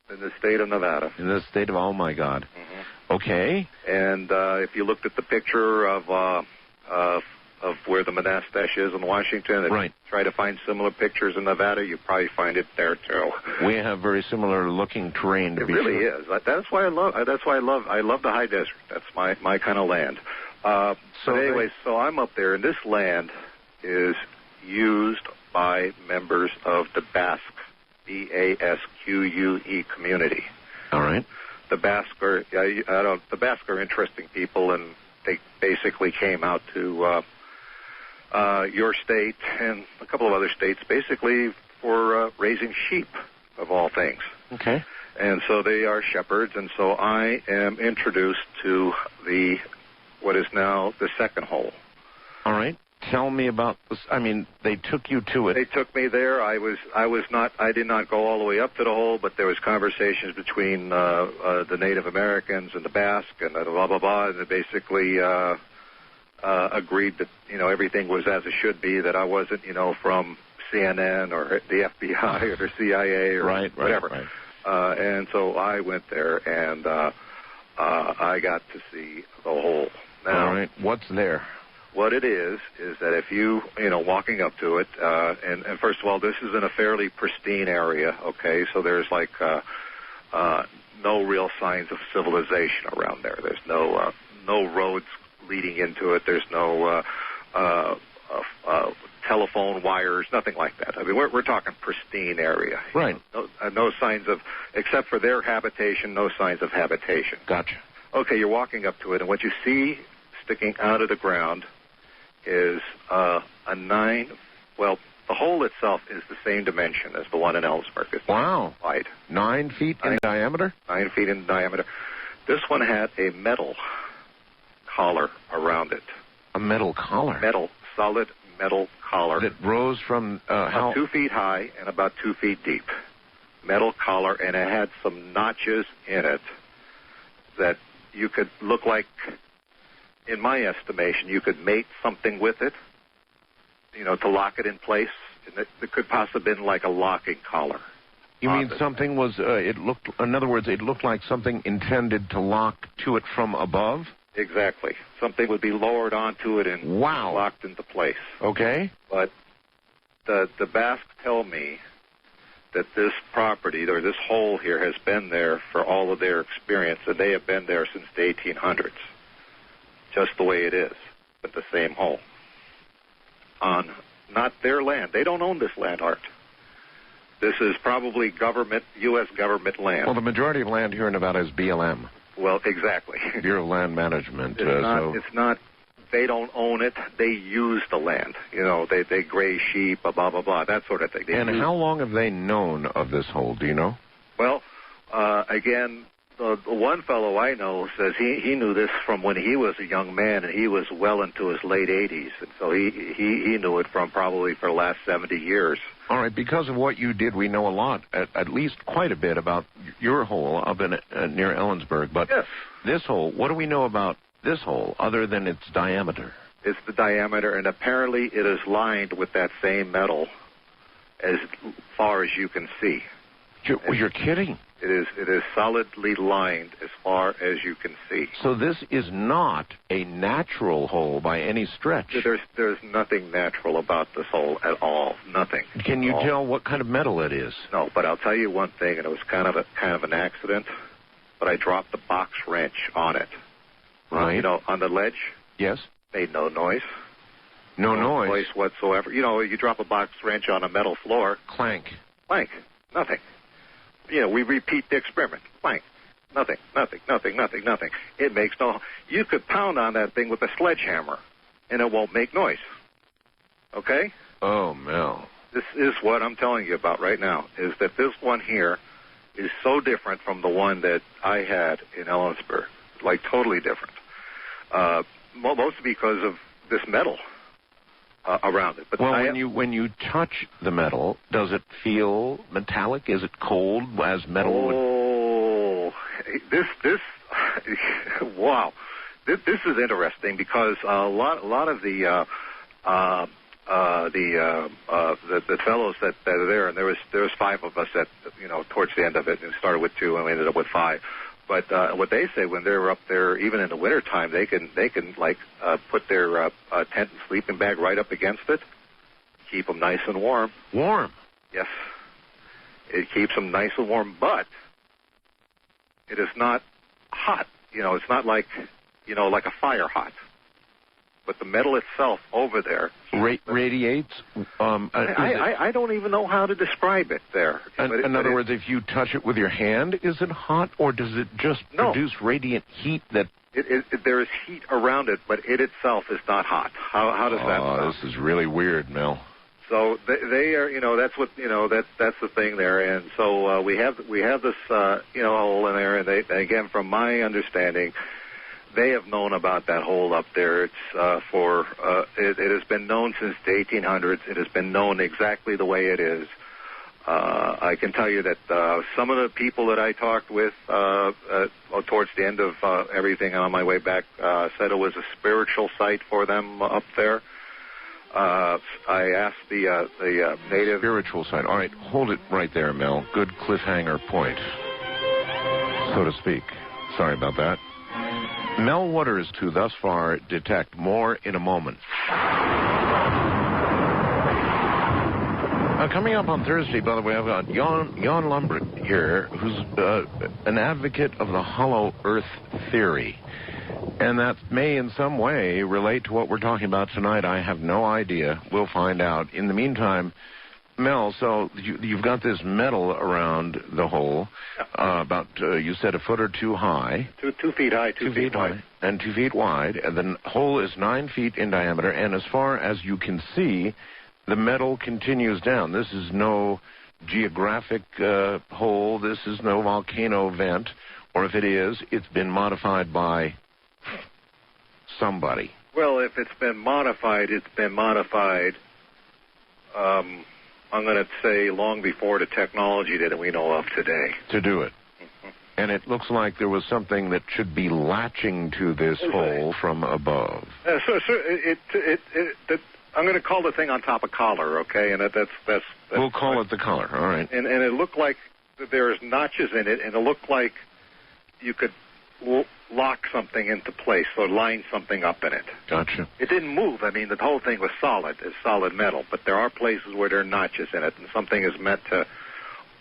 In the state of Nevada. In the state of, oh, my God. Mm-hmm. Okay. And if you looked at the picture of where the monastery is in Washington, and right. try to find similar pictures in Nevada, you probably find it there too. We have very similar looking terrain. It really is. That's why I love. I love the high desert. That's my kind of land. So I'm up there, and this land is used by members of the Basque, BASQUE community. All right. The Basque are interesting people, and they basically came out to your state and a couple of other states, basically for raising sheep, of all things. Okay. And so they are shepherds, and so I am introduced to what is now the second hole. All right. Tell me about this. I mean, they took you to it. They took me there. I did not go all the way up to the hole, but there was conversations between the Native Americans and the Basque and blah, blah, blah, and they basically agreed that, everything was as it should be, that I wasn't, from CNN or the FBI or the CIA or whatever. Right. And so I went there, and I got to see the hole. Now, all right. What's there? What it is that if you walking up to it, and first of all, this is in a fairly pristine area, okay? So there's no real signs of civilization around there. There's no roads leading into it. There's no telephone wires, nothing like that. I mean, we're talking pristine area. Right. No signs of, except for their habitation, no signs of habitation. Gotcha. Okay, you're walking up to it, and what you see sticking out of the ground is the hole itself is the same dimension as the one in Ellensburg. It's wow. Wide. 9 feet in diameter? 9 feet in diameter. This one had a metal collar around it. A metal collar? Solid metal collar. That rose from about 2 feet high and about 2 feet deep. Metal collar, and it had some notches in it that you could look like, in my estimation, you could mate something with it, to lock it in place. And it could possibly have been like a locking collar. You mean something was, in other words, it looked like something intended to lock to it from above? Exactly. Something would be lowered onto it and locked into place. Okay. But the Basque tell me that this property, or this hole here, has been there for all of their experience, and they have been there since the 1800s. Just the way it is, but the same hole. On not their land. They don't own this land, Art. This is probably U.S. government land. Well, the majority of land here in Nevada is BLM. Well, exactly. Bureau of Land Management. It's not, they don't own it. They use the land. They graze sheep, blah, blah, blah, that sort of thing. And how long have they known of this hole? Do you know? Well, again, the one fellow I know says he knew this from when he was a young man, and he was well into his late 80s, and so he knew it from probably for the last 70 years. All right, because of what you did, we know a lot, at least quite a bit about your hole up in near Ellensburg. But yes. This hole, what do we know about this hole other than its diameter? It's the diameter, and apparently it is lined with that same metal as far as you can see. You're kidding. It is solidly lined as far as you can see. So this is not a natural hole by any stretch. There's nothing natural about this hole at all. Nothing. Can you tell what kind of metal it is? No, but I'll tell you one thing, and it was kind of an accident. But I dropped the box wrench on it. Right. You know, on the ledge. Yes. Made no noise. No noise whatsoever. You know, you drop a box wrench on a metal floor. Clank. Clank. Nothing. You know, we repeat the experiment. Clank. Nothing. It makes no... You could pound on that thing with a sledgehammer, and it won't make noise. Okay? Oh, Mel. This is what I'm telling you about right now, is that this one here is so different from the one that I had in Ellensburg. Like, totally different. Mostly because of this metal around it. But well, when you touch the metal, does it feel metallic? Is it cold as metal would? Oh, this wow. This is interesting because a lot of the fellows that are there, and there was 5 of us that, you know, towards the end of it, and it started with 2 and we ended up with 5. But what they say, when they're up there, even in the wintertime, they can like put their tent and sleeping bag right up against it, keep them nice and warm. Warm? Yes. It keeps them nice and warm, but it is not hot. You know, it's not like, you know, like a fire hot. But the metal itself over there radiates. I don't even know how to describe it there. In other words, if you touch it with your hand, is it hot, or does it just produce radiant heat that? There is heat around it, but it itself is not hot. How does that sound? Oh, this is really weird, Mel. So they are, you know, that's what, you know, that's the thing there, and so we have this you know, hole in there, and again, from my understanding, they have known about that hole up there. It's it has been known since the 1800s. It has been known exactly the way it is. I can tell you that some of the people that I talked with towards the end of everything on my way back said it was a spiritual site for them up there. I asked the native... Spiritual site. All right, hold it right there, Mel. Good cliffhanger point, so to speak. Sorry about that. Mel Waters to thus far detect. More in a moment. Coming up on Thursday, by the way, I've got Jan Lambert here, who's an advocate of the hollow earth theory. And that may in some way relate to what we're talking about tonight. I have no idea. We'll find out. In the meantime, Mel, so you've got this metal around the hole, about, you said, 1 foot or 2 high. 2 feet high, 2 feet wide. And 2 feet wide. And the hole is 9 feet in diameter. And as far as you can see, the metal continues down. This is no geographic hole. This is no volcano vent. Or if it is, it's been modified by somebody. Well, if it's been modified, I'm going to say long before the technology that we know of today. To do it. Mm-hmm. And it looks like there was something that should be latching to this hole from above. I'm going to call the thing on top of collar, okay? And that's we'll call it the collar, all right. And it looked like there's notches in it, and it looked like you could lock something into place or line something up in it. Gotcha. It didn't move. I mean, the whole thing was solid. It's solid metal. But there are places where there are notches in it, and something is meant to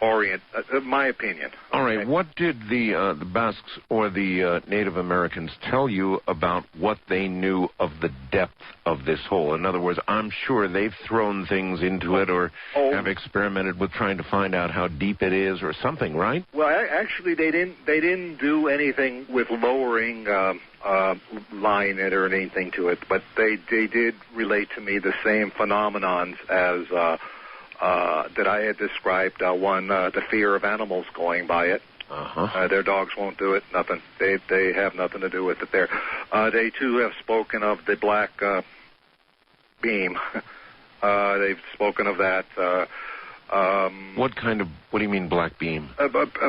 orient, in my opinion. All right. What did the Basques or the Native Americans tell you about what they knew of the depth of this hole? In other words, I'm sure they've thrown things into it or have experimented with trying to find out how deep it is or something, right? Well, actually, they didn't do anything with lowering line it or anything to it, but they did relate to me the same phenomenons as that I had described. One, the fear of animals going by it. Their dogs won't do it. Nothing. They have nothing to do with it there. They too have spoken of the black beam. They've spoken of that. What do you mean black beam?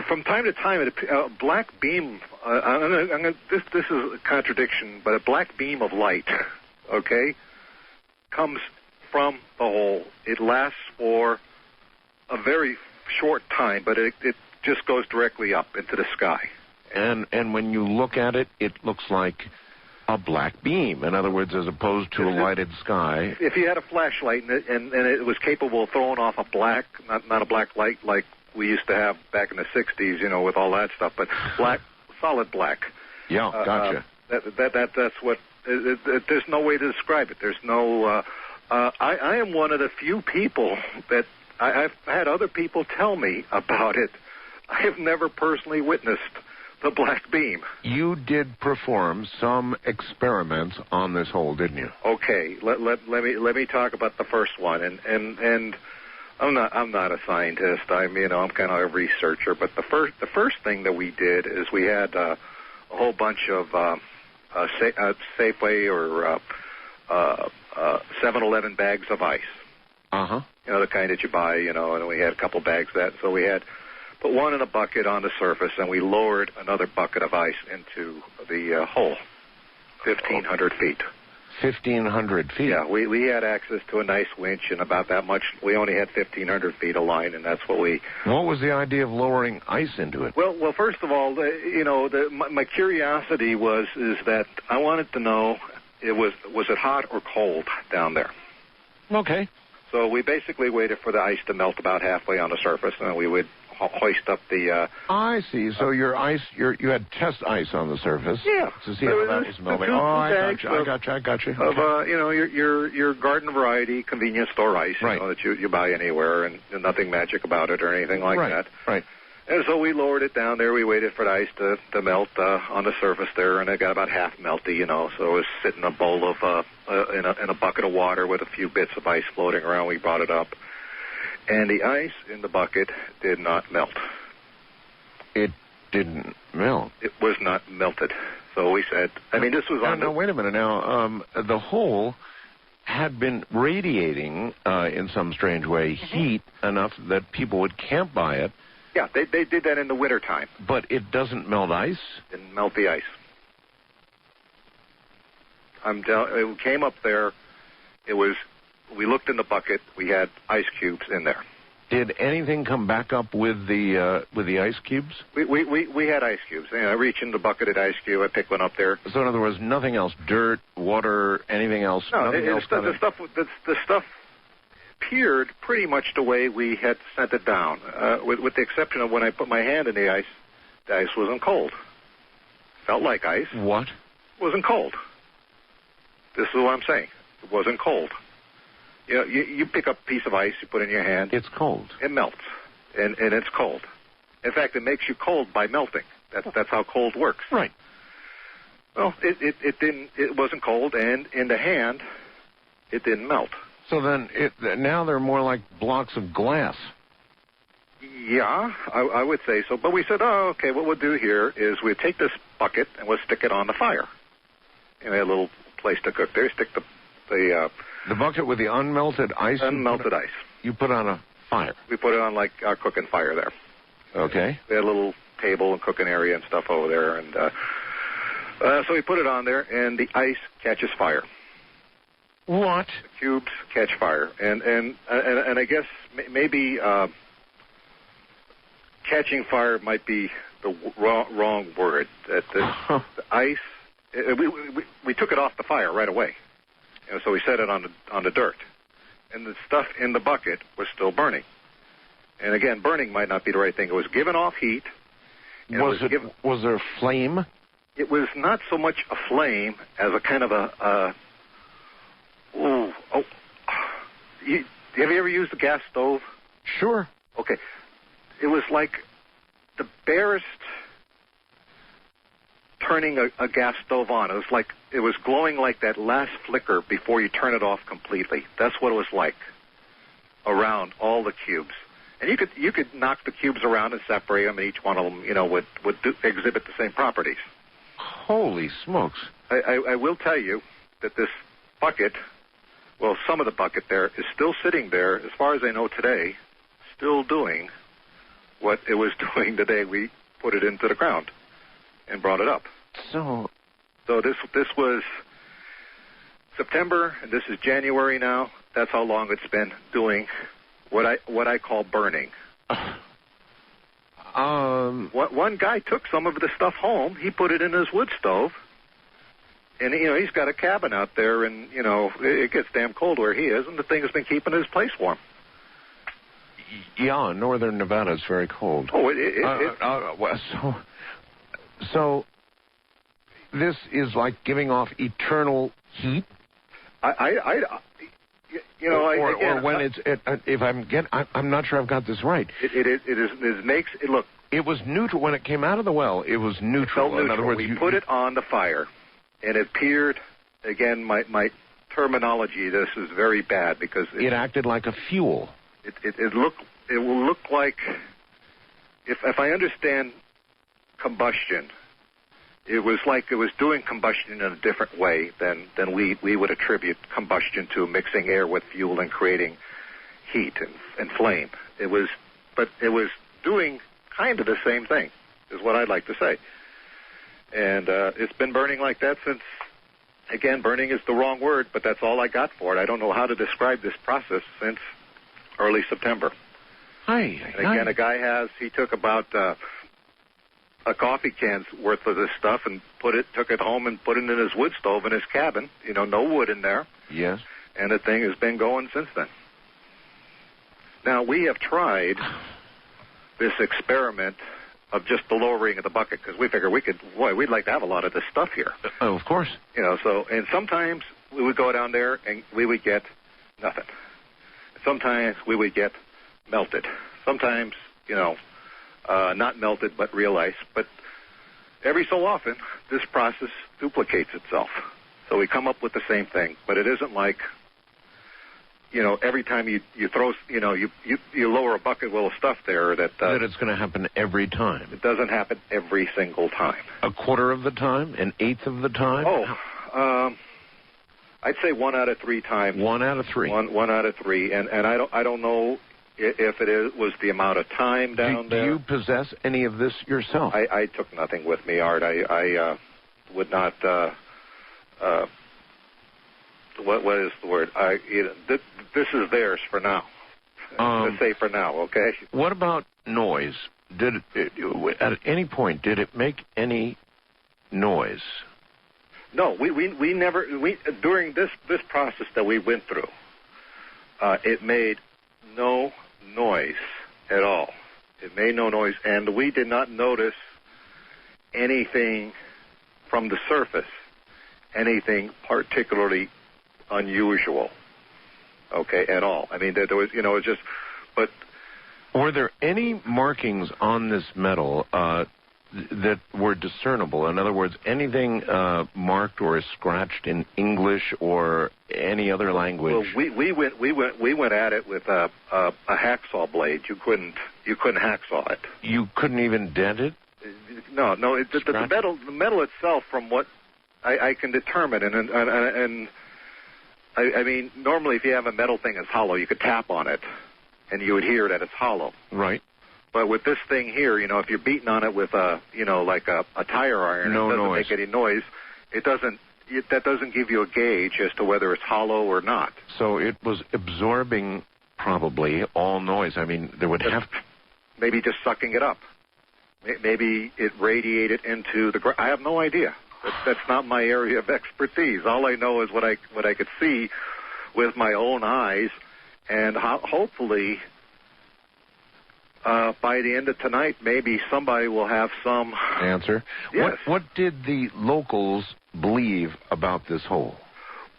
From time to time, black beam. This is a contradiction, but a black beam of light, okay, comes from the hole. It lasts for a very short time, but it just goes directly up into the sky. And when you look at it, it looks like a black beam. In other words, as opposed to a lighted sky. If you had a flashlight and it was capable of throwing off a black, not a black light like we used to have back in the 60s, with all that stuff, but black, solid black. Yeah, gotcha. That's what. There's no way to describe it. There's no. I am one of the few people that I've had other people tell me about it. I have never personally witnessed the black beam. You did perform some experiments on this hole, didn't you? Okay, let me talk about the first one, and I'm not a scientist. I'm kind of a researcher. But the first thing that we did is we had a whole bunch of Safeway or 7-Eleven bags of ice. The kind that you buy. And we had a couple bags of that. So we had put one in a bucket on the surface, and we lowered another bucket of ice into the hole, 1,500 feet. 1,500 feet? Yeah, we had access to a nice winch and about that much. We only had 1,500 feet of line, and that's what we... What was the idea of lowering ice into it? Well, first of all, my curiosity is that I wanted to know, was it hot or cold down there? Okay. So we basically waited for the ice to melt about halfway on the surface, and we would hoist up the... I see. So your ice, you had test ice on the surface. Yeah. To see how that was melting. I got you. Of, your garden variety convenience store ice, right. That you buy anywhere, and nothing magic about it or anything like that. Right. And so we lowered it down there. We waited for the ice to melt on the surface there, and it got about half melty, So it was sitting in a bowl of in a bucket of water with a few bits of ice floating around. We brought it up. And the ice in the bucket did not melt. It didn't melt? It was not melted. So we said, this was on... No, wait a minute now. The hole had been radiating, in some strange way, heat enough that people would camp by it. Yeah, they did that in the wintertime. But it doesn't melt ice? It didn't melt the ice. It came up there. We looked in the bucket. We had ice cubes in there. Did anything come back up with the ice cubes? We had ice cubes. I reach in the bucket at ice cube. I pick one up there. So in other words, nothing else, dirt, water, anything else? No, the stuff appeared pretty much the way we had sent it down, with the exception of when I put my hand in the ice wasn't cold. Felt like ice. What? Wasn't cold. This is what I'm saying. It wasn't cold. You pick up a piece of ice, you put it in your hand. It's cold. It melts, and it's cold. In fact, it makes you cold by melting. That's how cold works. Right. Well, it didn't. It wasn't cold, and in the hand, it didn't melt. So then, now they're more like blocks of glass. Yeah, I would say so. But we said, okay, what we'll do here is we'll take this bucket and we'll stick it on the fire. A little place to cook there. Stick the bucket with the unmelted ice? Unmelted ice. You put on a fire? We put it on, like, our cooking fire there. Okay. We had a little table and cooking area and stuff over there. And so we put it on there, and the ice catches fire. What? The cubes catch fire. And I guess maybe catching fire might be the wrong word. The ice, we took it off the fire right away. So we set it on the dirt. And the stuff in the bucket was still burning. And again, burning might not be the right thing. It was giving off heat. Was there flame? It was not so much a flame as a kind of have you ever used a gas stove? Sure. Okay. It was like the barest turning a gas stove on. It was glowing like that last flicker before you turn it off completely. That's what it was like around all the cubes. And you could knock the cubes around and separate them, and each one of them, would exhibit the same properties. Holy smokes. I will tell you that this bucket, well, some of the bucket there is still sitting there, as far as I know today, still doing what it was doing the day we put it into the ground and brought it up. So this was September, and this is January now. That's how long it's been doing what I call burning. One guy took some of the stuff home. He put it in his wood stove, and he's got a cabin out there, and it gets damn cold where he is, and the thing has been keeping his place warm. Yeah, northern Nevada is very cold. Oh, so this is like giving off eternal heat. I'm not sure I've got this right. It makes it look. It was neutral when it came out of the well. It was neutral. In other words, we put it on the fire, and it appeared. Again, my terminology. This is very bad because it acted like a fuel. It will look like, if I understand combustion, it was like it was doing combustion in a different way than we would attribute combustion to, mixing air with fuel and creating heat and flame. It was doing kind of the same thing, is what I'd like to say. And it's been burning like that since, again, burning is the wrong word, but that's all I got for it. I don't know how to describe this process since early September. And again, a guy he took about a coffee can's worth of this stuff and took it home and put it in his wood stove in his cabin. No wood in there. Yes. And the thing has been going since then. Now, we have tried this experiment of just the lowering of the bucket because we figure we'd like to have a lot of this stuff here. Oh, of course. And sometimes we would go down there and we would get nothing. Sometimes we would get melted. Sometimes, not melted but real ice. But every so often, this process duplicates itself. So we come up with the same thing. But it isn't like, every time you throw, you lower a bucket full of stuff there that it's going to happen every time. It doesn't happen every single time. A quarter of the time? An eighth of the time? I'd say 1 out of 3 times. 1 out of 3. One out of 3, and I don't know if it was the amount of time down there. Do you possess any of this yourself? I took nothing with me, Art. I would not. What is the word? This is theirs for now. Let's say for now, okay? What about noise? At any point did it make any noise? No, we never during this process that we went through. It made no noise at all. It made no noise, and we did not notice anything from the surface, anything particularly unusual. Okay, at all. I mean, there was, it just, but. Were there any markings on this metal that were discernible? In other words, anything marked or scratched in English or any other language? Well, we went at it with a hacksaw blade. You couldn't hacksaw it. You couldn't even dent it? No. The metal itself, from what I can determine, and I mean, normally if you have a metal thing that's hollow, you could tap on it, and you would hear that it's hollow. Right. But with this thing here, if you're beating on it with like a tire iron, it doesn't make any noise. That doesn't give you a gauge as to whether it's hollow or not. So it was absorbing probably all noise. I mean, there would have maybe just sucking it up. Maybe it radiated into the ground. I have no idea. That's not my area of expertise. All I know is what I could see with my own eyes, and hopefully. By the end of tonight, maybe somebody will have some answer. Yes. What did the locals believe about this hole?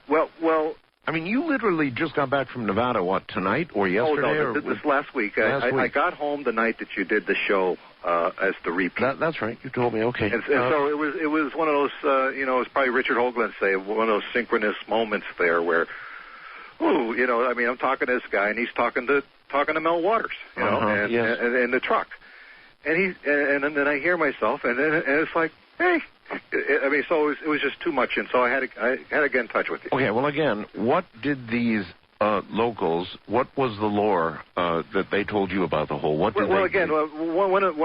Well, I mean, you literally just got back from Nevada, tonight or yesterday? Oh, no, this last week. I got home the night that you did the show as the repeat. That's right. You told me. Okay. And so it was one of those, it was probably Richard Hoagland say, one of those synchronous moments there where, I'm talking to this guy, and he's talking to talking to Mel Waters, and the truck. And then I hear myself, and it's like, hey. I mean, so it was just too much, and so I had to get in touch with you. Okay, well, again, what did these locals? What was the lore that they told you about the hole? What did well, again, one of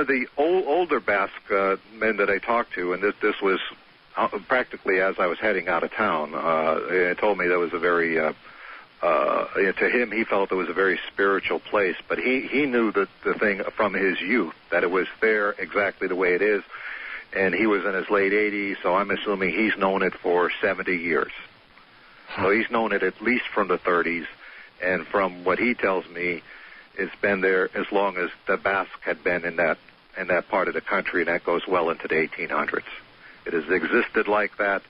the older Basque men that I talked to, and this was practically as I was heading out of town. He told me that was a very to him, he felt it was a very spiritual place, but he knew the thing from his youth, that it was there exactly the way it is. And he was in his late 80s, so I'm assuming he's known it for 70 years. So he's known it at least from the 30s, and from what he tells me, it's been there as long as the Basque had been in that part of the country, and that goes well into the 1800s. It has existed like that.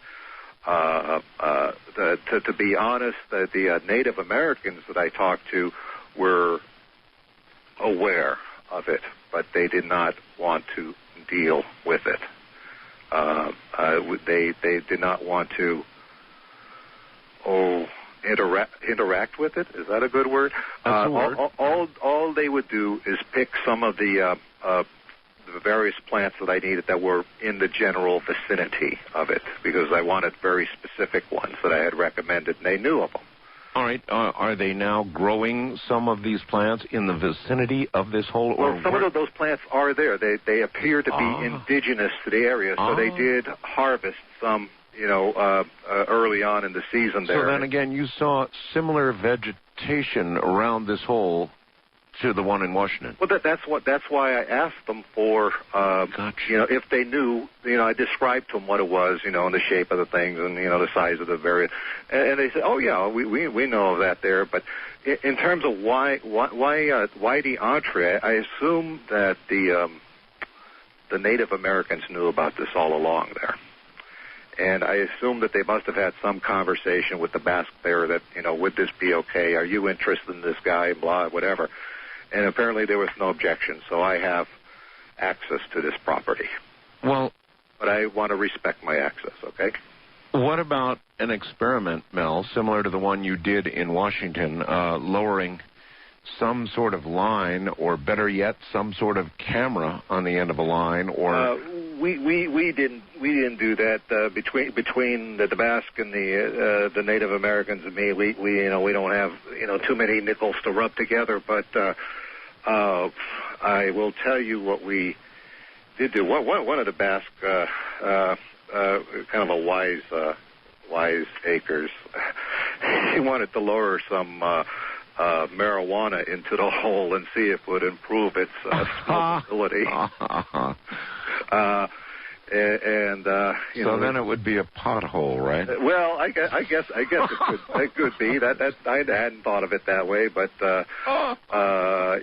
To be honest, the Native Americans that I talked to were aware of it, but they did not want to deal with it. They did not want to interact with it. Is that a good word? That's a word. All they would do is pick some of the various plants that I needed that were in the general vicinity of it, because I wanted very specific ones that I had recommended, and they knew of them. All right. Are they now growing some of these plants in the vicinity of this hole? Well, some of those plants are there. They appear to be indigenous to the area, so they did harvest some, early on in the season there. So then again, you saw similar vegetation around this hole to the one in Washington. Well, that's why I asked them for, gotcha. If they knew, I described to them what it was, and the shape of the things, and the size of the various, and they said, oh yeah, we know of that there. But in terms of why the entree, I assume that the Native Americans knew about this all along there. And I assume that they must have had some conversation with the Basque there that, would this be okay? Are you interested in this guy? Blah, whatever. And apparently there was no objection, so I have access to this property. Well, but I want to respect my access, okay? What about an experiment, Mel, similar to the one you did in Washington, lowering some sort of line, or better yet, some sort of camera on the end of a line, or we didn't do that between the Basque and the Native Americans and me. We don't have too many nickels to rub together, but I will tell you what we did do. One of the Basque kind of a wise acres, he wanted to lower some marijuana into the hole and see if it would improve its smokability. So then it would be a pothole, right? Well, I guess it could be. I hadn't thought of it that way, but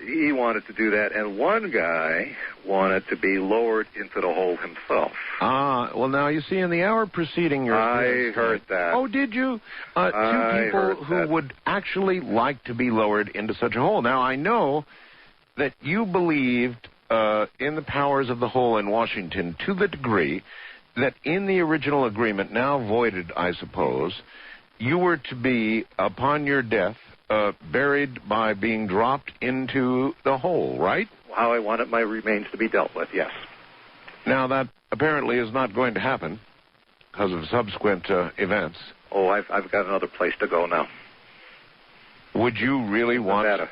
he wanted to do that, and one guy wanted to be lowered into the hole himself. Well, now you see, in the hour preceding your I heard that. Oh, did you? Two people who would actually like to be lowered into such a hole. Now I know that you believed in the powers of the hole in Washington to the degree that in the original agreement, now voided, I suppose, you were to be, upon your death, buried by being dropped into the hole, right? How I wanted my remains to be dealt with, yes. Now, that apparently is not going to happen because of subsequent events. Oh, I've got another place to go now. Would you really want... Nevada.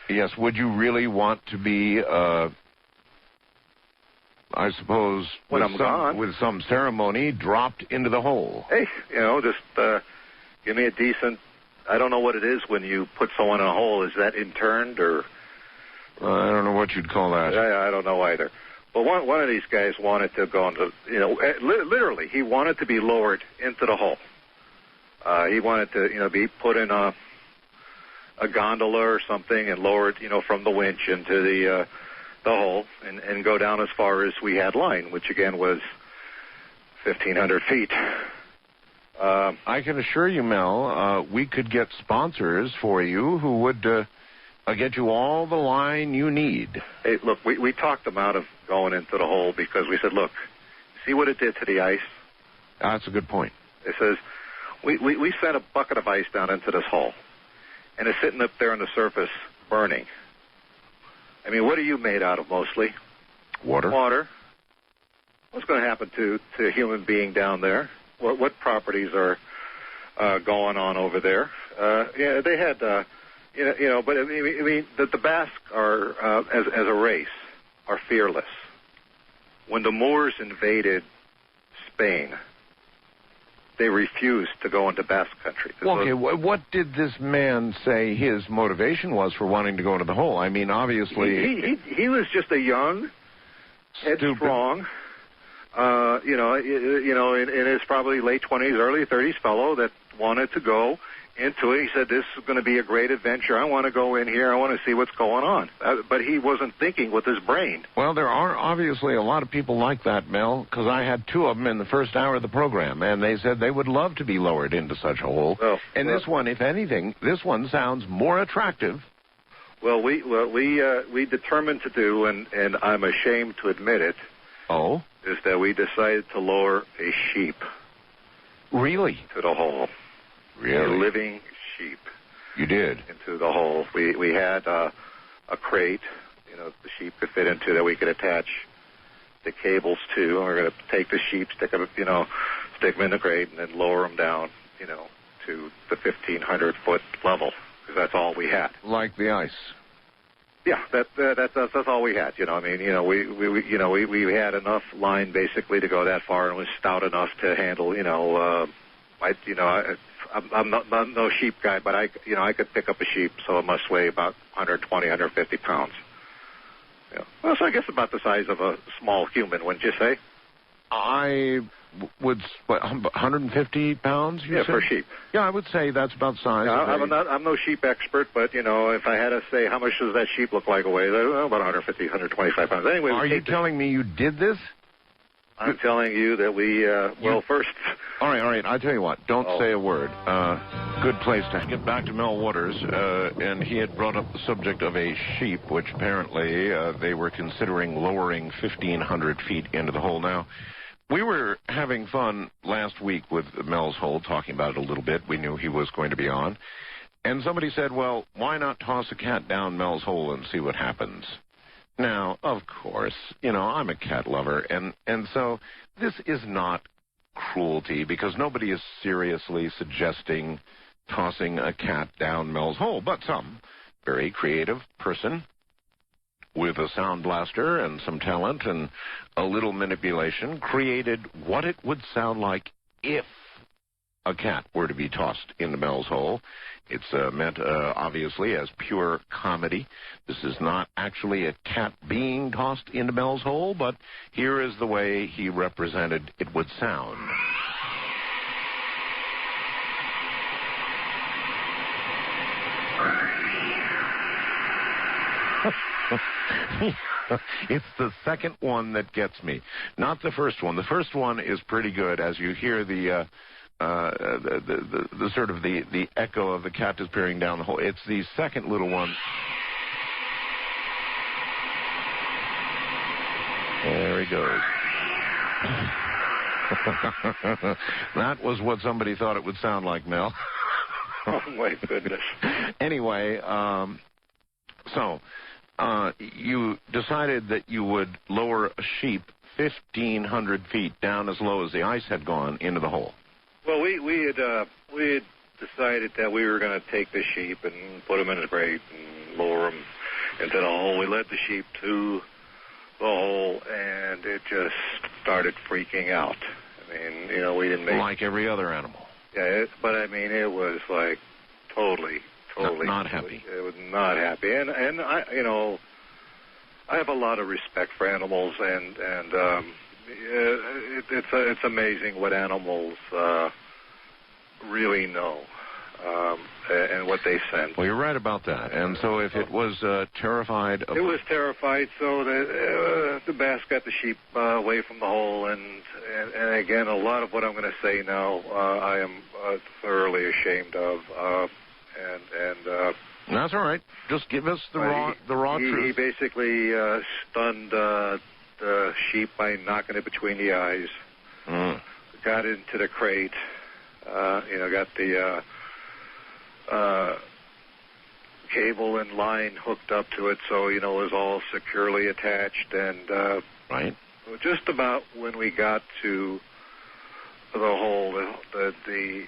Yes, would you really want to be... I suppose, with some ceremony, dropped into the hole? Hey, just give me a decent... I don't know what it is when you put someone in a hole. Is that interned or... I don't know what you'd call that. I don't know either. But one of these guys wanted to go into... literally, he wanted to be lowered into the hole. He wanted to, be put in a gondola or something and lowered, from the winch into the hole and go down as far as we had line, which again was 1,500 feet. I can assure you, Mel, we could get sponsors for you who would get you all the line you need. Hey, look, we talked them out of going into the hole because we said, look, see what it did to the ice? That's a good point. It says, we sent a bucket of ice down into this hole, and it's sitting up there on the surface burning. I mean, what are you made out of mostly? Water. Water. What's going to happen to a human being down there? What properties are going on over there? Yeah, they had, but I mean, the Basques are, as a race, are fearless. When the Moors invaded Spain, they refused to go into Basque country. Well, okay, what did this man say his motivation was for wanting to go into the hole? I mean, obviously... He was just a young, headstrong, in his probably late 20s, early 30s fellow that wanted to go into it. He said, this is going to be a great adventure. I want to go in here. I want to see what's going on. But he wasn't thinking with his brain. Well, there are obviously a lot of people like that, Mel, because I had two of them in the first hour of the program, and they said they would love to be lowered into such a hole. This one, if anything, this one sounds more attractive. Well, we determined to do, and I'm ashamed to admit it, is that we decided to lower a sheep. Really? To the hole. Really? A living sheep. You did? Into the hole. We had a crate, the sheep could fit into that we could attach the cables to. And we're going to take the sheep, stick them in the crate, and then lower them down, to the 1,500-foot level, because that's all we had. Like the ice. Yeah, that's all we had. We had enough line basically to go that far, and it was stout enough to handle. I'm not no sheep guy, but I could pick up a sheep, so it must weigh about 120, 150 pounds. Yeah. Well, so I guess about the size of a small human, wouldn't you say? I would, 150 pounds, you said? For sheep. Yeah, I would say that's about size. I'm no sheep expert, but, if I had to say how much does that sheep look like a weigh, about 150, 125 pounds. Anyway, are you telling me you did this? I'm telling you that we, first... All right, I'll tell you what. Don't say a word. Good place to get back to Mel Waters, and he had brought up the subject of a sheep, which apparently they were considering lowering 1,500 feet into the hole. Now, we were having fun last week with Mel's hole, talking about it a little bit. We knew he was going to be on. And somebody said, well, why not toss a cat down Mel's hole and see what happens? Now, of course, I'm a cat lover, and so this is not cruelty, because nobody is seriously suggesting tossing a cat down Mel's hole, but some very creative person with a sound blaster and some talent and a little manipulation created what it would sound like if a cat were to be tossed into Mel's hole. It's meant, obviously, as pure comedy. This is not actually a cat being tossed into Mel's hole, but here is the way he represented it would sound. It's the second one that gets me, not the first one. The first one is pretty good, as you hear the sort of the echo of the cat disappearing down the hole. It's the second little one. There he goes. That was what somebody thought it would sound like, Mel. Oh, my goodness. Anyway, you decided that you would lower a sheep 1,500 feet down as low as the ice had gone into the hole. Well, we had decided that we were going to take the sheep and put them in a crate and lower them into the hole. We led the sheep to the hole, and it just started freaking out. I mean, we didn't make... Like every other animal. Yeah, but I mean, it was like totally... Not happy. It was not happy. And I have a lot of respect for animals, and it's amazing what animals really know and what they sense. Well, you're right about that. And so if it was terrified... It was terrified, so that the Basque got the sheep away from the hole. And again, a lot of what I'm going to say now, I am thoroughly ashamed of. That's all right. Just give us the raw truth. He basically stunned the sheep by knocking it between the eyes. Got into the crate. Got cable and line hooked up to it, so, it was all securely attached. And right. Just about when we got to the hole, the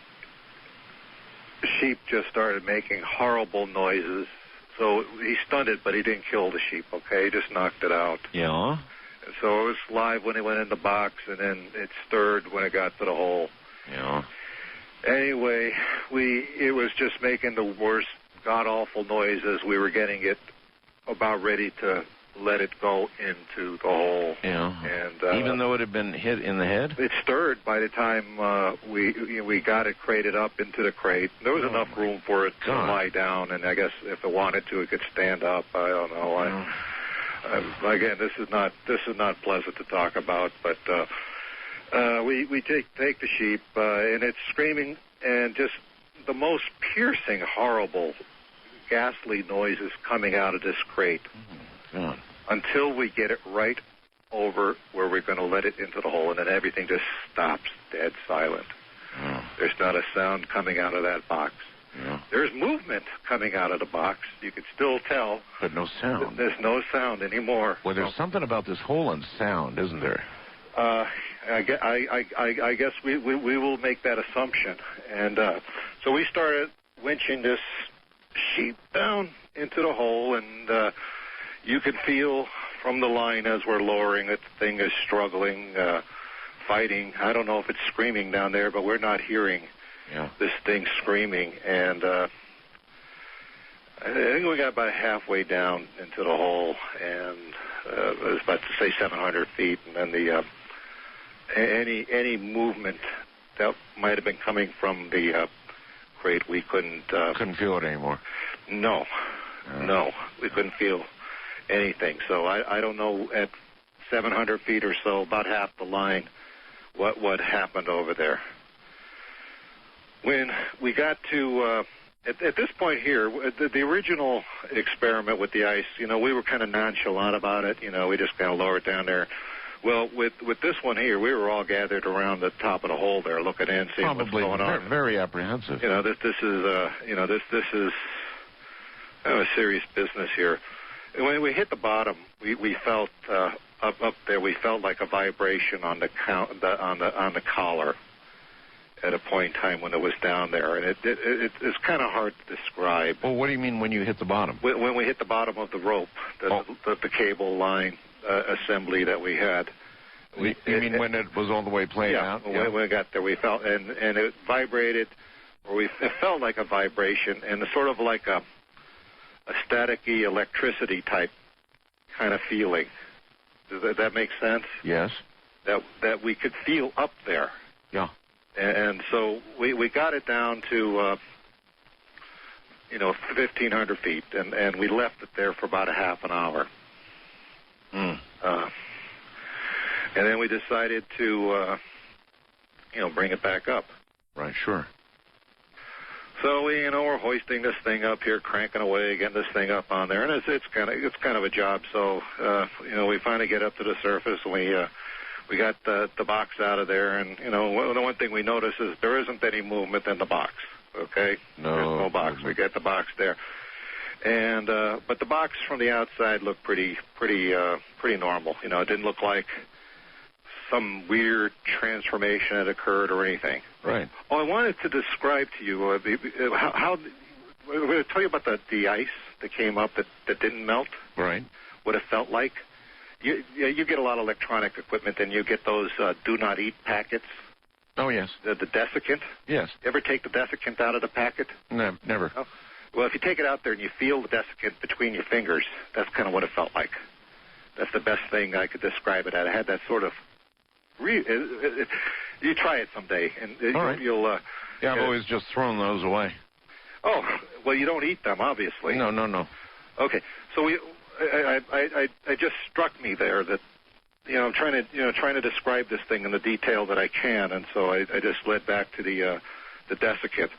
sheep just started making horrible noises. So he stunned it, but he didn't kill the sheep, okay? He just knocked it out. Yeah. So it was live when it went in the box, and then it stirred when it got to the hole. Yeah. Anyway, it was just making the worst god-awful noises. We were getting it about ready to let it go into the hole. Yeah. And even though it had been hit in the head? It stirred by the time we got it crated up into the crate. There was enough room for it to lie down, and I guess if it wanted to, it could stand up. I don't know. Again, this is not pleasant to talk about, but we take the sheep, and it's screaming and just the most piercing, horrible, ghastly noises coming out of this crate until we get it right over where we're going to let it into the hole, and then everything just stops, dead silent. There's not a sound coming out of that box. There's movement coming out of the box. You can still tell. But no sound. There's no sound anymore. Well, there's something about this hole and sound, isn't there? I guess we will make that assumption. And so we started winching this sheep down into the hole, and you can feel from the line as we're lowering it, the thing is struggling, fighting. I don't know if it's screaming down there, but we're not hearing this thing screaming. And I think we got about halfway down into the hole, and it was about to say 700 feet, and then the any movement that might have been coming from the crate, we couldn't feel it anymore. No, we couldn't feel anything. So I don't know, at 700 feet or so, about half the line, what happened over there. When we got to at this point here, the original experiment with the ice, we were kind of nonchalant about it. We just kind of lowered down there. Well, with this one here, we were all gathered around the top of the hole there, looking in, seeing what's going on. Very apprehensive. This is kind of a serious business here. And when we hit the bottom, we felt up there. We felt like a vibration on the collar at a point in time when it was down there, and it's kind of hard to describe. Well, what do you mean when you hit the bottom? When we hit the bottom of the rope, the cable line assembly that we had. You mean when it was all the way played out? Yeah, when we got there, we felt, and it vibrated, or it felt like a vibration, and sort of like a staticky electricity type kind of feeling. Does that make sense? Yes. That we could feel up there. Yeah. And so we got it down to 1,500 feet, and we left it there for about a half an hour. And then we decided to bring it back up. Right, sure. So we're hoisting this thing up here, cranking away, getting this thing up on there, and it's kind of a job. So we finally get up to the surface, and we got the box out of there, and the one thing we notice is there isn't any movement in the box. Okay, no, there's no box. We get the box there, and but the box from the outside looked pretty normal. It didn't look like some weird transformation had occurred or anything. Right. Oh, I wanted to describe to you how we're going to tell you about the ice that came up that didn't melt. Right. What it felt like. You get a lot of electronic equipment, and you get those do not eat packets. Oh, yes. The desiccant. Yes. You ever take the desiccant out of the packet? No, never. Oh. Well, if you take it out there and you feel the desiccant between your fingers, that's kind of what it felt like. That's the best thing I could describe it at. I had that sort of... You try it someday, and all right. You'll... I've always just thrown those away. Oh, well, you don't eat them, obviously. No. Okay, so I just struck me there that I'm trying to describe this thing in the detail that I can, and so I just led back to the desiccant.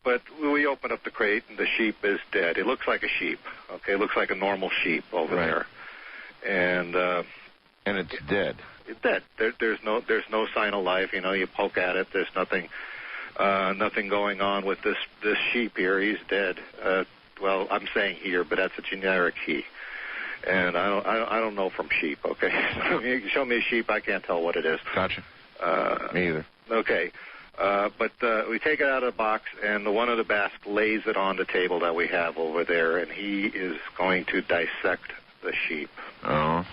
But we open up the crate, and the sheep is dead. It looks like a sheep. Okay, it looks like a normal sheep over there, and it's dead. It's dead. There's no sign of life. You poke at it. There's nothing going on with this sheep here. He's dead. well, I'm saying here, but that's a generic he. And I don't know from sheep, okay? You can show me a sheep, I can't tell what it is. Gotcha. Me either. Okay. But we take it out of the box, and one of the Basque lays it on the table that we have over there, and he is going to dissect the sheep. Oh.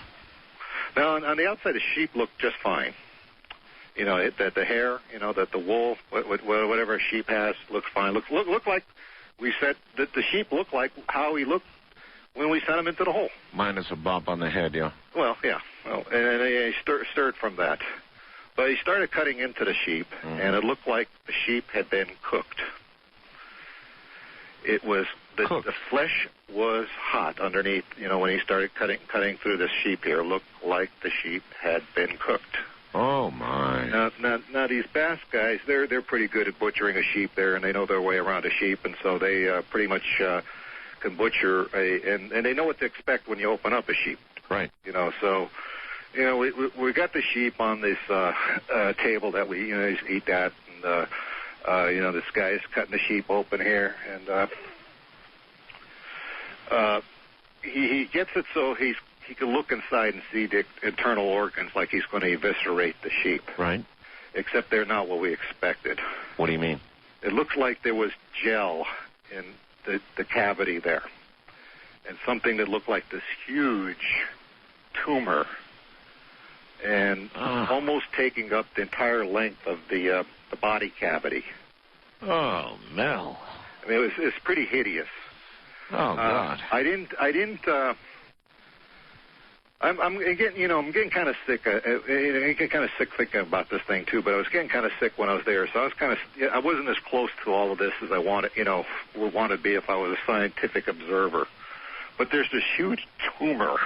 Now, on the outside, the sheep look just fine. You know, that the hair, you know, that the wool, whatever a sheep has, looks fine. Look like we said that the sheep look like how he looked when we sent him into the hole. Minus a bump on the head, yeah. Well, yeah. Well, and he stirred from that. But he started cutting into the sheep, and it looked like the sheep had been cooked. It was the flesh was hot underneath. You know, when he started cutting through the sheep here, it looked like the sheep had been cooked. Oh my! Now these Basque guys, they're pretty good at butchering a sheep there, and they know their way around a sheep, and so they pretty much can butcher and they know what to expect when you open up a sheep. Right. You know, so. You know, we got the sheep on this table that we, you know, eat that, and you know, this guy is cutting the sheep open here, and he gets it so he can look inside and see the internal organs, like he's going to eviscerate the sheep. Right. Except they're not what we expected. What do you mean? It looks like there was gel in the cavity there, and something that looked like this huge tumor. And almost taking up the entire length of the body cavity. Oh, Mel. I mean, it's pretty hideous. Oh God. I'm getting kind of sick. I get kind of sick thinking about this thing too. But I was getting kind of sick when I was there, so I wasn't as close to all of this as I would want to be if I was a scientific observer. But there's this huge tumor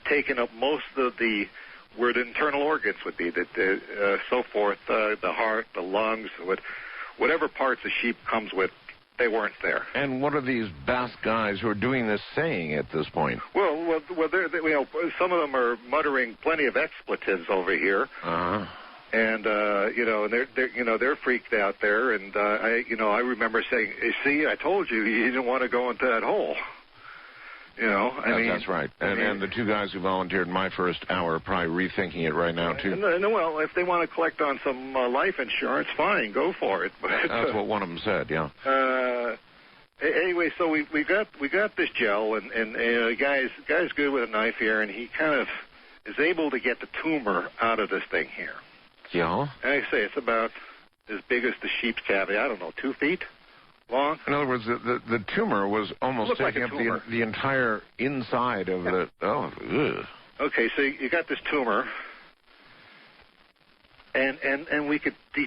taking up most of where the internal organs would be, so forth, the heart, the lungs, whatever parts a sheep comes with, they weren't there. And what are these Basque guys who are doing this saying at this point? Well, you know, some of them are muttering plenty of expletives over here. Uh-huh. And you know, they're freaked out there. And I remember saying, "See, I told you didn't want to go into that hole." You know, I mean, that's right. And the two guys who volunteered my first hour are probably rethinking it right now, too. Well, if they want to collect on some life insurance, fine, go for it. But, that's what one of them said, yeah. Anyway, so we got this gel, and guy's good with a knife here, and he kind of is able to get the tumor out of this thing here. Yeah? And I say it's about as big as the sheep's cavity, I don't know, 2 feet long. In other words, the tumor was almost taking up the entire inside of the... Oh, ugh. Okay, so you got this tumor, and we could see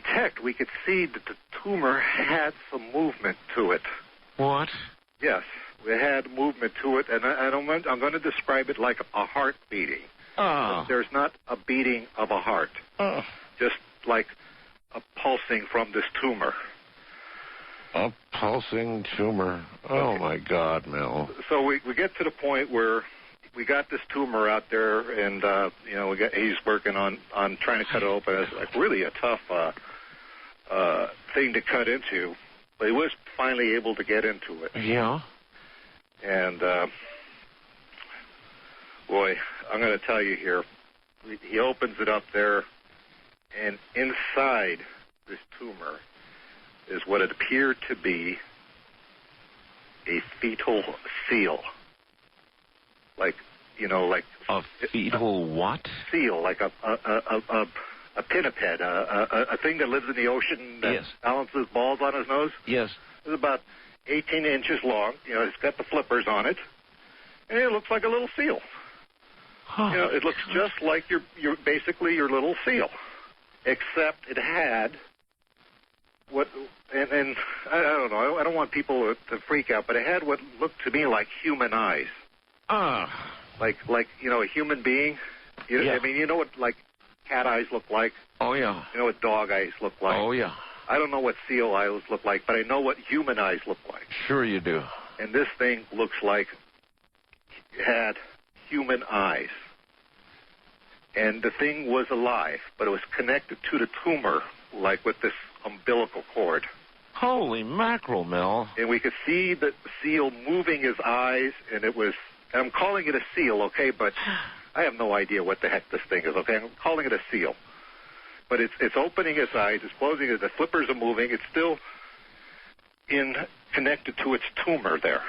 that the tumor had some movement to it. What? Yes, it had movement to it, and I'm going to describe it like a heart beating. Oh. There's not a beating of a heart, just like a pulsing from this tumor. A pulsing tumor. Oh, okay. My God, Mel. So we get to the point where we got this tumor out there, and he's working on trying to cut it open. It's like really a tough thing to cut into, but he was finally able to get into it. Yeah. And boy, I'm going to tell you here, he opens it up there, and inside this tumor is what it appeared to be a fetal seal. Like a fetal what? Seal, like a pinniped, a thing that lives in the ocean that balances balls on his nose. Yes. It's about 18 inches long. You know, it's got the flippers on it, and it looks like a little seal. Oh, you know, it looks just like your basically your little seal, except it had what, and I don't know, I don't want people to freak out, but it had what looked to me like human eyes. Like a human being. I mean, you know what like cat eyes look like? Oh yeah. You know what dog eyes look like? Oh yeah. I don't know what seal eyes look like, but I know what human eyes look like. Sure you do. And this thing looks like it had human eyes. And the thing was alive, but it was connected to the tumor, like with this umbilical cord. Holy mackerel, Mel. And we could see the seal moving his eyes, and I'm calling it a seal, okay, but I have no idea what the heck this thing is, okay? I'm calling it a seal. But it's opening its eyes, it's closing it, the flippers are moving, it's still connected to its tumor there.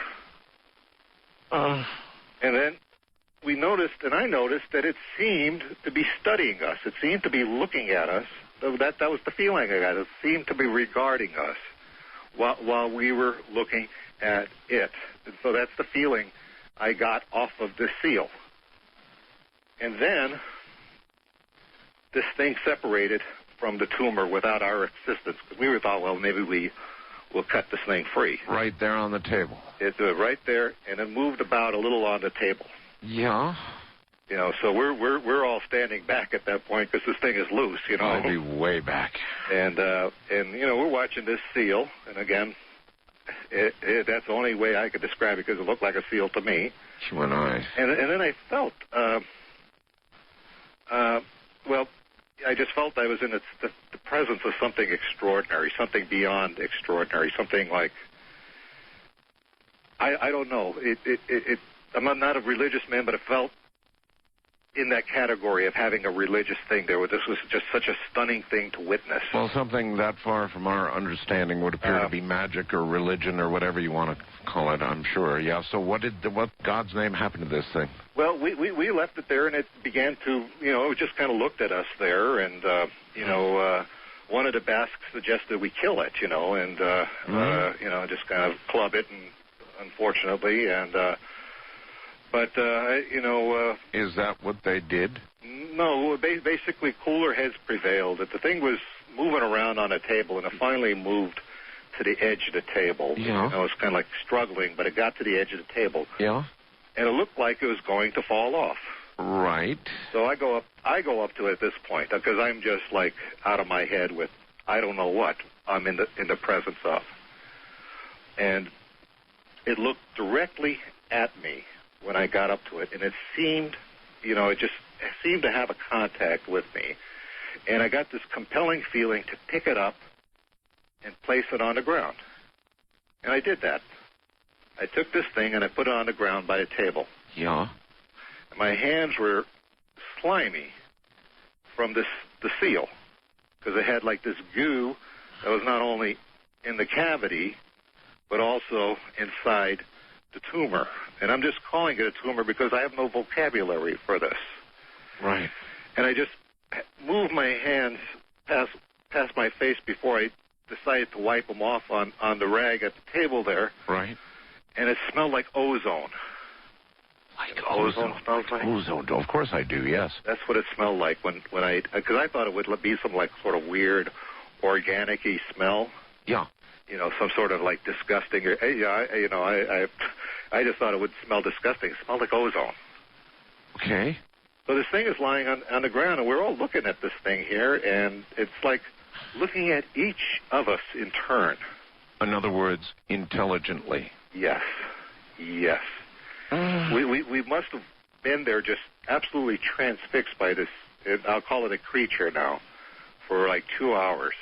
And then I noticed that it seemed to be studying us. It seemed to be looking at us. That was the feeling I got. It seemed to be regarding us while we were looking at it. And so that's the feeling I got off of this seal. And then this thing separated from the tumor without our assistance. Because we thought, well, maybe we'll cut this thing free. Right there on the table. It's right there, and it moved about a little on the table. Yeah. You know, so we're all standing back at that point because this thing is loose. You know, I'd be way back. And you know, we're watching this seal, and again, that's the only way I could describe it because it looked like a seal to me. You and I. And then I felt, well, I just felt I was in the presence of something extraordinary, something beyond extraordinary, something like I don't know. I'm not a religious man, but it felt in that category of having a religious thing there. This was just such a stunning thing to witness. Well, something that far from our understanding would appear to be magic or religion or whatever you want to call it, I'm sure. Yeah, so what God's name happened to this thing? Well, we left it there, and it began to, you know, it just kind of looked at us there, and, you know, one of the Basques suggested we kill it, you know, and, you know, just kind of club it, and unfortunately, and, but, you know... Is that what they did? No, basically cooler heads prevailed. The thing was moving around on a table, and it finally moved to the edge of the table. Yeah. You know, it was kind of like struggling, but it got to the edge of the table. Yeah. And it looked like it was going to fall off. Right. So I go up to it at this point, because I'm just like out of my head with I don't know what I'm in the presence of. And it looked directly at me when I got up to it, and it seemed, you know, it seemed to have a contact with me. And I got this compelling feeling to pick it up and place it on the ground. And I did that. I took this thing and I put it on the ground by the table. Yeah. And my hands were slimy from the seal, because it had like this goo that was not only in the cavity, but also inside the tumor. And I'm just calling it a tumor because I have no vocabulary for this. Right. And I just moved my hands past my face before I decided to wipe them off on the rag at the table there. Right. And it smelled like ozone. Like ozone smells like? Ozone. Of course I do, yes. That's what it smelled like because I thought it would be some like sort of weird organic-y smell. Yeah. You know, some sort of like disgusting. I just thought it would smell disgusting. It smelled like ozone. Okay. So this thing is lying on the ground, and we're all looking at this thing here, and it's like looking at each of us in turn. In other words, intelligently. Yes. Yes. We must have been there just absolutely transfixed by this, I'll call it a creature now, for like 2 hours.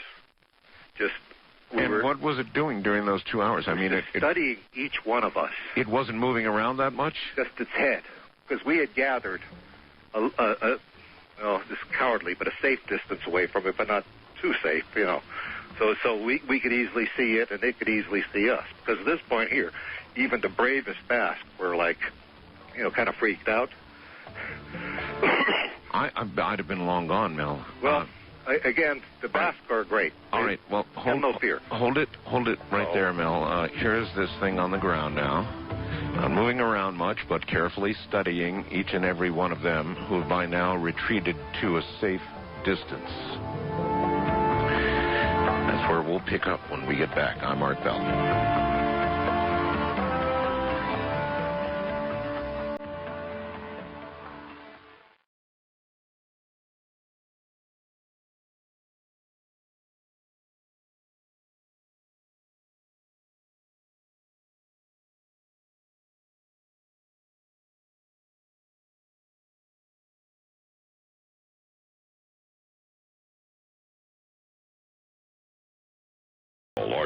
What was it doing during those 2 hours? I mean, studying each one of us. It wasn't moving around that much? Just its head. Because we had gathered, this cowardly, but a safe distance away from it, but not too safe, you know. So we could easily see it, and they could easily see us. Because at this point here, even the bravest Basque were like, you know, kind of freaked out. I'd have been long gone, Mel. Well, again, the Basque are great. All right, well, have no fear. Hold it right there, Mel. Here's this thing on the ground now. Not moving around much, but carefully studying each and every one of them, who have by now retreated to a safe distance. That's where we'll pick up when we get back. I'm Art Bell.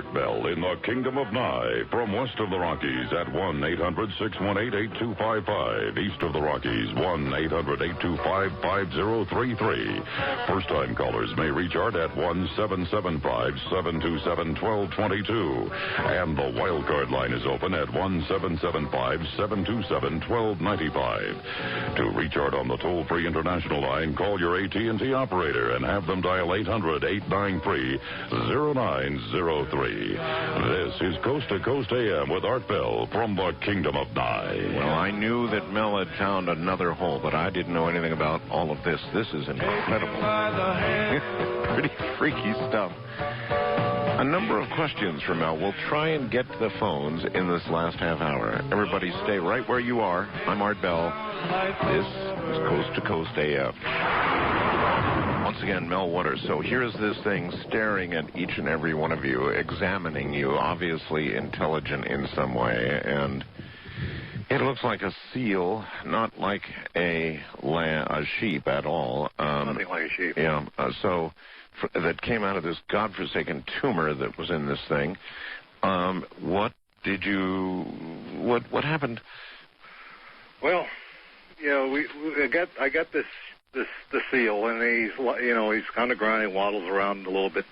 Art Bell in the Kingdom of Nye. From west of the Rockies at 1-800-618-8255. East of the Rockies, 1-800-825-5033. First-time callers may reach Art at 1-775-727-1222. And the wild card line is open at 1-775-727-1295. To reach Art on the toll-free international line, call your AT&T operator and have them dial 800-893-0903. This is Coast to Coast AM with Art Bell from the Kingdom of Nye. Well, I knew that Mel had found another hole, but I didn't know anything about all of this. This is incredible. Pretty freaky stuff. A number of questions from Mel. We'll try and get to the phones in this last half hour. Everybody stay right where you are. I'm Art Bell. This is Coast to Coast AM. Once again, Mel Waters. So here's this thing staring at each and every one of you, examining you, obviously intelligent in some way, and it looks like a seal, not like a sheep at all. Nothing like a sheep. Yeah, that came out of this godforsaken tumor that was in this thing. What happened? Well, I got the seal, and he's on the ground. He waddles around a little bit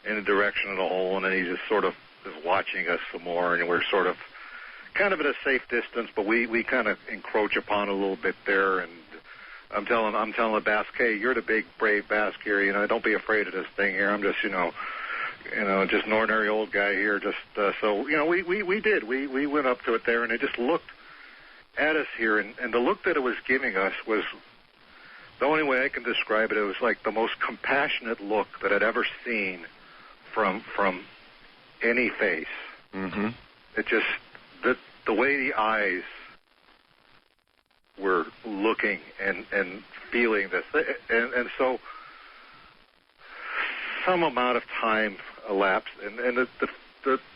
in the direction of the hole, and then he just sort of is watching us some more, and we're sort of kind of at a safe distance, but we kind of encroach upon a little bit there, and I'm telling the Basque, hey, you're the big brave Basque here, don't be afraid of this thing here. I'm just just an ordinary old guy here. Just we went up to it there, and it just looked at us here, and the look that it was giving us was, the only way I can describe it, it was like the most compassionate look that I'd ever seen from any face. Mm-hmm. It just, the way the eyes were looking and feeling this, and so some amount of time elapsed, and the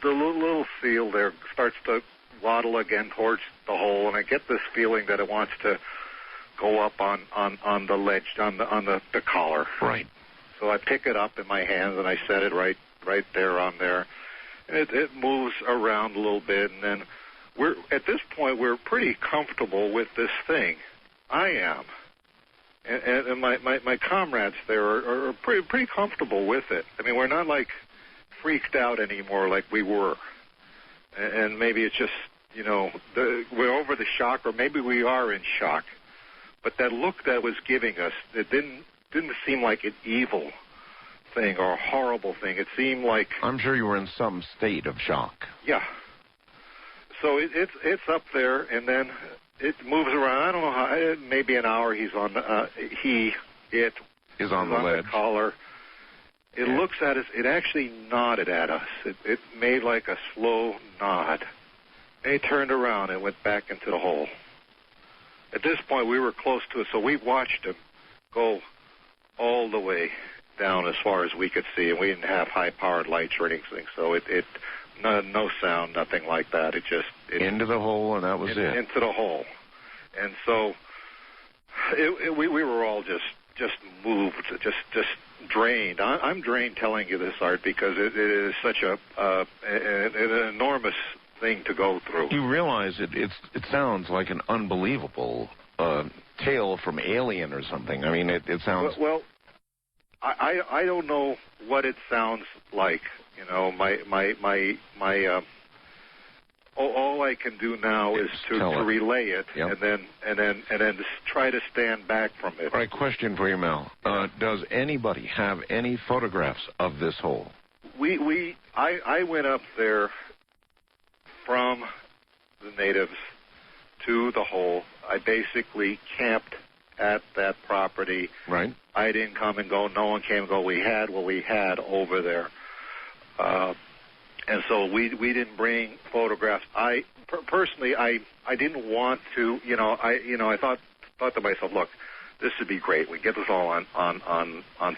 little seal there starts to waddle again towards the hole, and I get this feeling that it wants to go up on the ledge, on the collar. Right. So I pick it up in my hands and I set it right there on there. And it moves around a little bit, and then at this point we're pretty comfortable with this thing. I am. And my comrades there are pretty comfortable with it. I mean, we're not like freaked out anymore like we were. And maybe it's just, we're over the shock, or maybe we are in shock. But that look that was giving us, it didn't seem like an evil thing or a horrible thing. It seemed like... I'm sure you were in some state of shock. Yeah. So it's up there, and then it moves around. I don't know how, maybe an hour he's on it is on the ledge. The collar. It looks at us. It actually nodded at us. It made like a slow nod. And he turned around and went back into the hole. At this point, we were close to it, so we watched him go all the way down as far as we could see, and we didn't have high-powered lights or anything, so no sound, nothing like that. It into the hole, and that was it. Into the hole, and so we were all just moved, just drained. I'm drained telling you this, Art, because it is such an enormous thing to go through. You realize it sounds like an unbelievable tale from Alien or something. I mean, it sounds... Well, I don't know what it sounds like. All I can do now is to relay it, yep. and then just try to stand back from it. All right, question for you, Mel. Does anybody have any photographs of this hole? I went up there from the natives to the hole. I basically camped at that property. Right. I didn't come and go. No one came and go. We had what we had over there. And so we didn't bring photographs. Personally, I didn't want to, I thought to myself, look, this would be great. We get this all on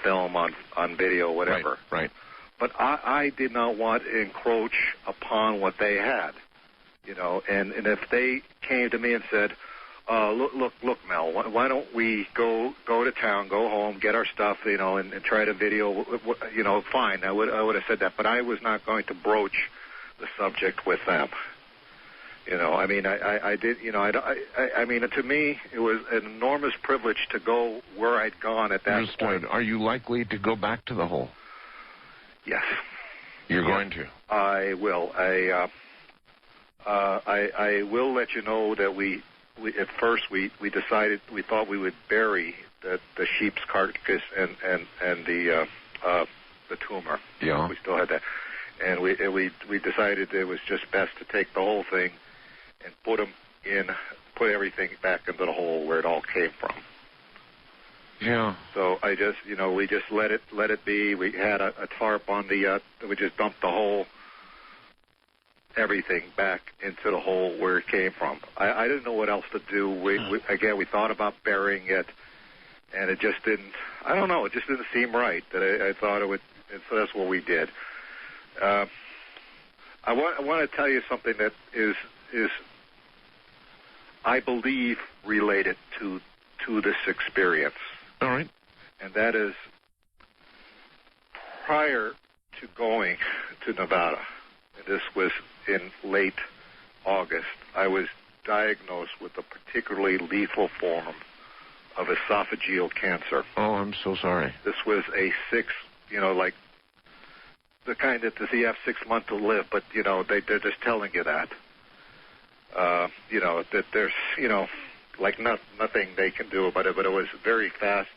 film, on video, whatever. Right. But I did not want to encroach upon what they had, and if they came to me and said, look, Mel, why don't we go to town, go home, get our stuff, and try to video, fine. I would have said that, but I was not going to broach the subject with them. I mean, I did, I mean, to me, it was an enormous privilege to go where I'd gone at that Understood. point. Are you likely to go back to the hole? Yes. You're going to? I will. I will let you know that we at first we decided, we thought we would bury the sheep's carcass and the tumor. Yeah. We still had that. And we decided it was just best to take the whole thing and put everything back into the hole where it all came from. Yeah. So I just, we just let it be. We had a tarp on we just dumped the whole, everything back into the hole where it came from. I didn't know what else to do. We thought about burying it, and it just didn't, I don't know, it just didn't seem right that I thought it would, and so that's what we did. I want to tell you something that is I believe related to this experience. All right. And that is, prior to going to Nevada, and this was in late August, I was diagnosed with a particularly lethal form of esophageal cancer. Oh, I'm so sorry. This was a like the kind that you have 6 months to live, but, they're just telling you that. That there's, like nothing they can do about it, but it was very fast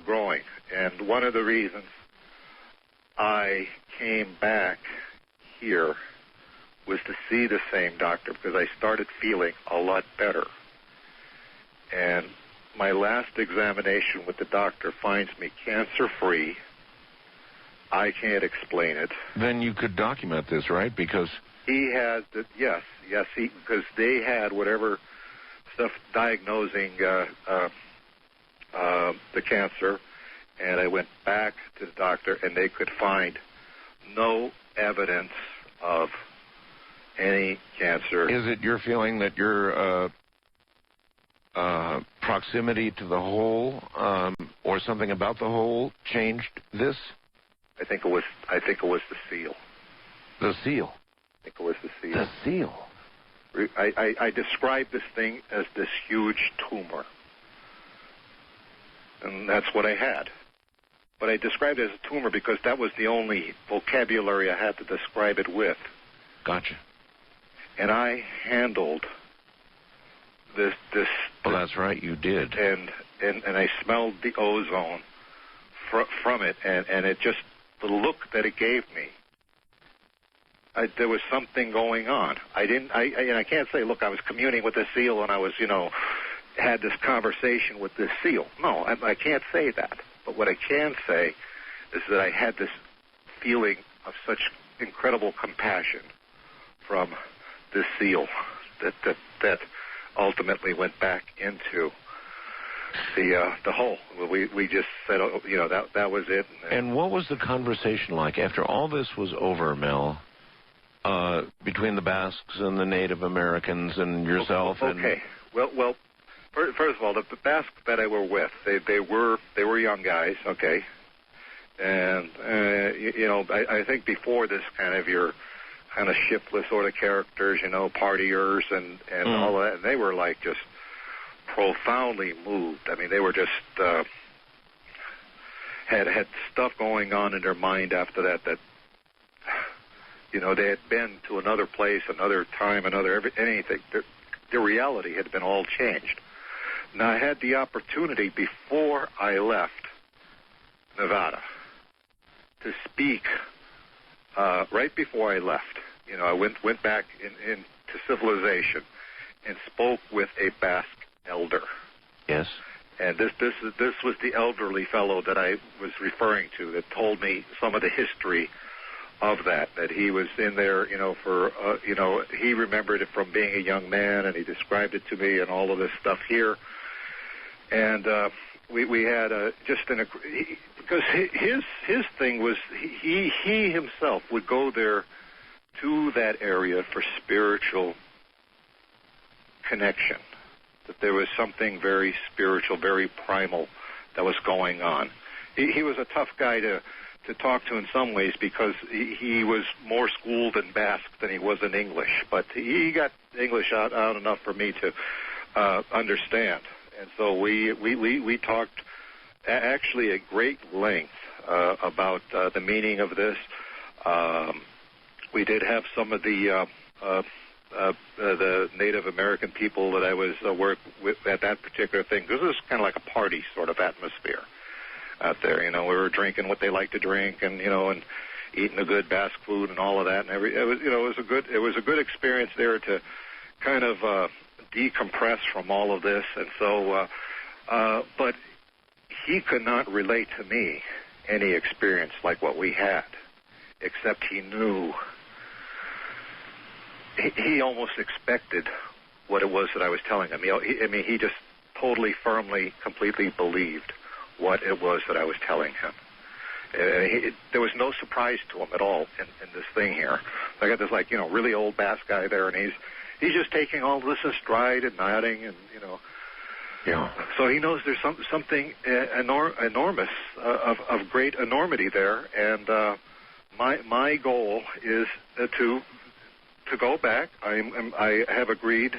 growing. And one of the reasons I came back here was to see the same doctor, because I started feeling a lot better. And my last examination with the doctor finds me cancer-free. I can't explain it. Then you could document this, right? Because he had, because they had whatever stuff diagnosing the cancer, and I went back to the doctor, and they could find no evidence of any cancer. Is it your feeling that your proximity to the hole or something about the hole changed this? I think it was the seal. The seal? I think it was the seal. The seal? I described this thing as this huge tumor. And that's what I had. But I described it as a tumor because that was the only vocabulary I had to describe it with. Gotcha. And I handled this. Well, that's right, you did. And I smelled the ozone from it, and it just, the look that it gave me, there was something going on. I can't say, look, I was communing with the seal and I was, had this conversation with this seal. No, I can't say that. But what I can say is that I had this feeling of such incredible compassion from this seal that ultimately went back into the hole. We just said, that was it. And what was the conversation like after all this was over, Mel, between the Basques and the Native Americans and yourself? Okay. Well, first of all, the Basques that I were with, they were young guys, okay, and I think before this kind of your kind of shiftless sort of characters, partiers and all of that, and they were like just profoundly moved. I mean, they were just had stuff going on in their mind after that they had been to another place, another time, anything. Their reality had been all changed. Now, I had the opportunity before I left Nevada to speak right before I left. I went back into civilization and spoke with a Basque elder. Yes. And this was the elderly fellow that I was referring to that told me some of the history of that he was in there, he remembered it from being a young man, and he described it to me and all of this stuff here. And we had because his thing was he himself would go there to that area for spiritual connection. that there was something very spiritual, very primal that was going on. He was a tough guy to talk to in some ways because he was more schooled in Basque than he was in English, but he got English out enough for me to understand. And so we talked actually at great length about the meaning of this. We did have some of the Native American people that I was work with at that particular thing. This is kind of like a party sort of atmosphere out there. You know, we were drinking what they like to drink, and and eating the good Basque food and all of that. And it was a good experience there to kind of decompress from all of this. And so, but he could not relate to me any experience like what we had, except he knew. He almost expected what it was that I was telling him. He just totally, firmly, completely believed what it was that I was telling him. There was no surprise to him at all in this thing here. I got this really old Basque guy there, and he's just taking all this in stride and nodding, and Yeah. So he knows there's something enormous of great enormity there, and my goal is to go back. I have agreed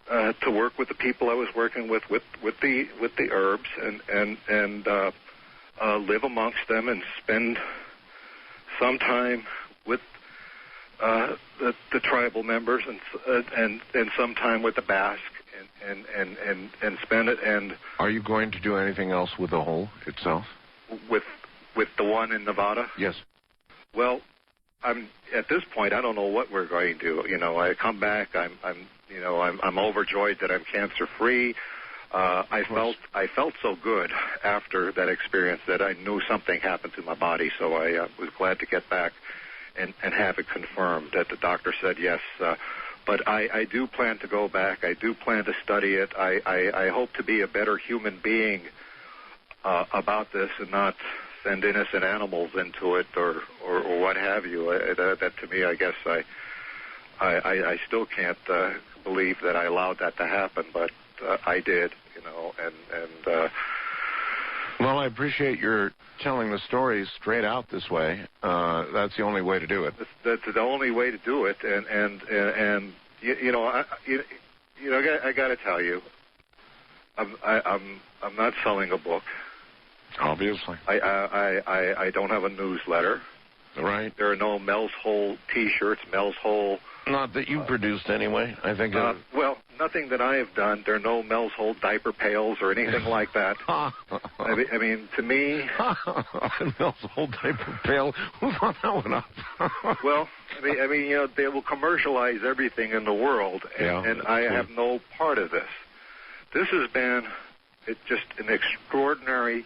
to work with the people I was working with the herbs and live amongst them and spend some time with the tribal members and some time with the Basque and spend it. And are you going to do anything else with the hole itself? With the one in Nevada? Yes. Well, I'm at this point. I don't know what we're going to do. I come back. I'm overjoyed that I'm cancer free. I felt so good after that experience that I knew something happened to my body. So I was glad to get back and have it confirmed that the doctor said yes. But I do plan to go back. I do plan to study it. I hope to be a better human being about this and not send innocent animals into it or what have you. That to me, I guess I still can't believe that I allowed that to happen, but I did, Well, I appreciate your telling the story straight out this way. That's the only way to do it. That's the only way to do it, and I got to tell you, I'm not selling a book. Obviously. I don't have a newsletter. Right. There are no Mel's Hole T-shirts, Mel's Hole. Not that you produced anyway. I think. Well, nothing that I have done. There are no Mel's Hole diaper pails or anything like that. I mean, to me, Mel's Hole diaper pail. Who thought that one up? Well, I mean, they will commercialize everything in the world, and I have no part of this. This has been just an extraordinary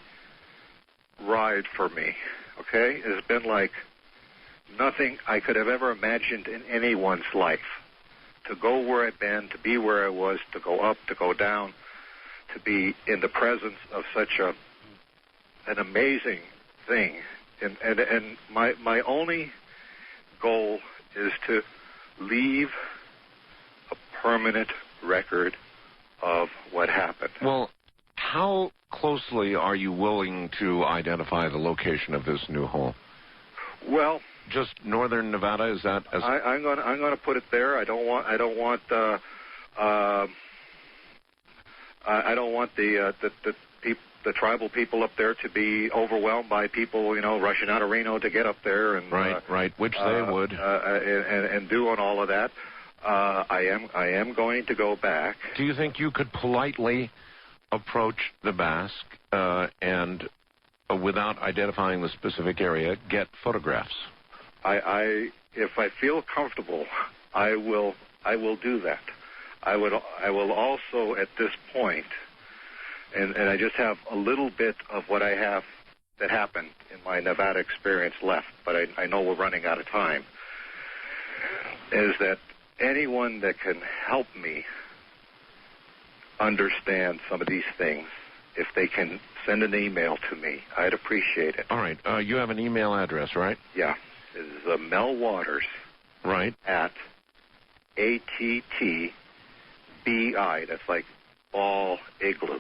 ride for me. Okay, it's been like nothing I could have ever imagined in anyone's life. To go where I've been, to be where I was, to go up, to go down, to be in the presence of such an amazing thing. And my only goal is to leave a permanent record of what happened. Well, how closely are you willing to identify the location of this new hole? Well, just northern Nevada, is that? I'm going to put it there. I don't want the tribal people up there to be overwhelmed by people, rushing out of Reno to get up there and right, which they would, and doing all of that. I am going to go back. Do you think you could politely approach the Basque and, without identifying the specific area, get photographs? If I feel comfortable, I will do that. I will also at this point, and I just have a little bit of what I have that happened in my Nevada experience left, but I know we're running out of time, is that anyone that can help me understand some of these things, if they can send an email to me, I'd appreciate it. All right. You have an email address, right? Yeah. It's Mel Waters. Right. At ATTBI. That's like Ball Igloo,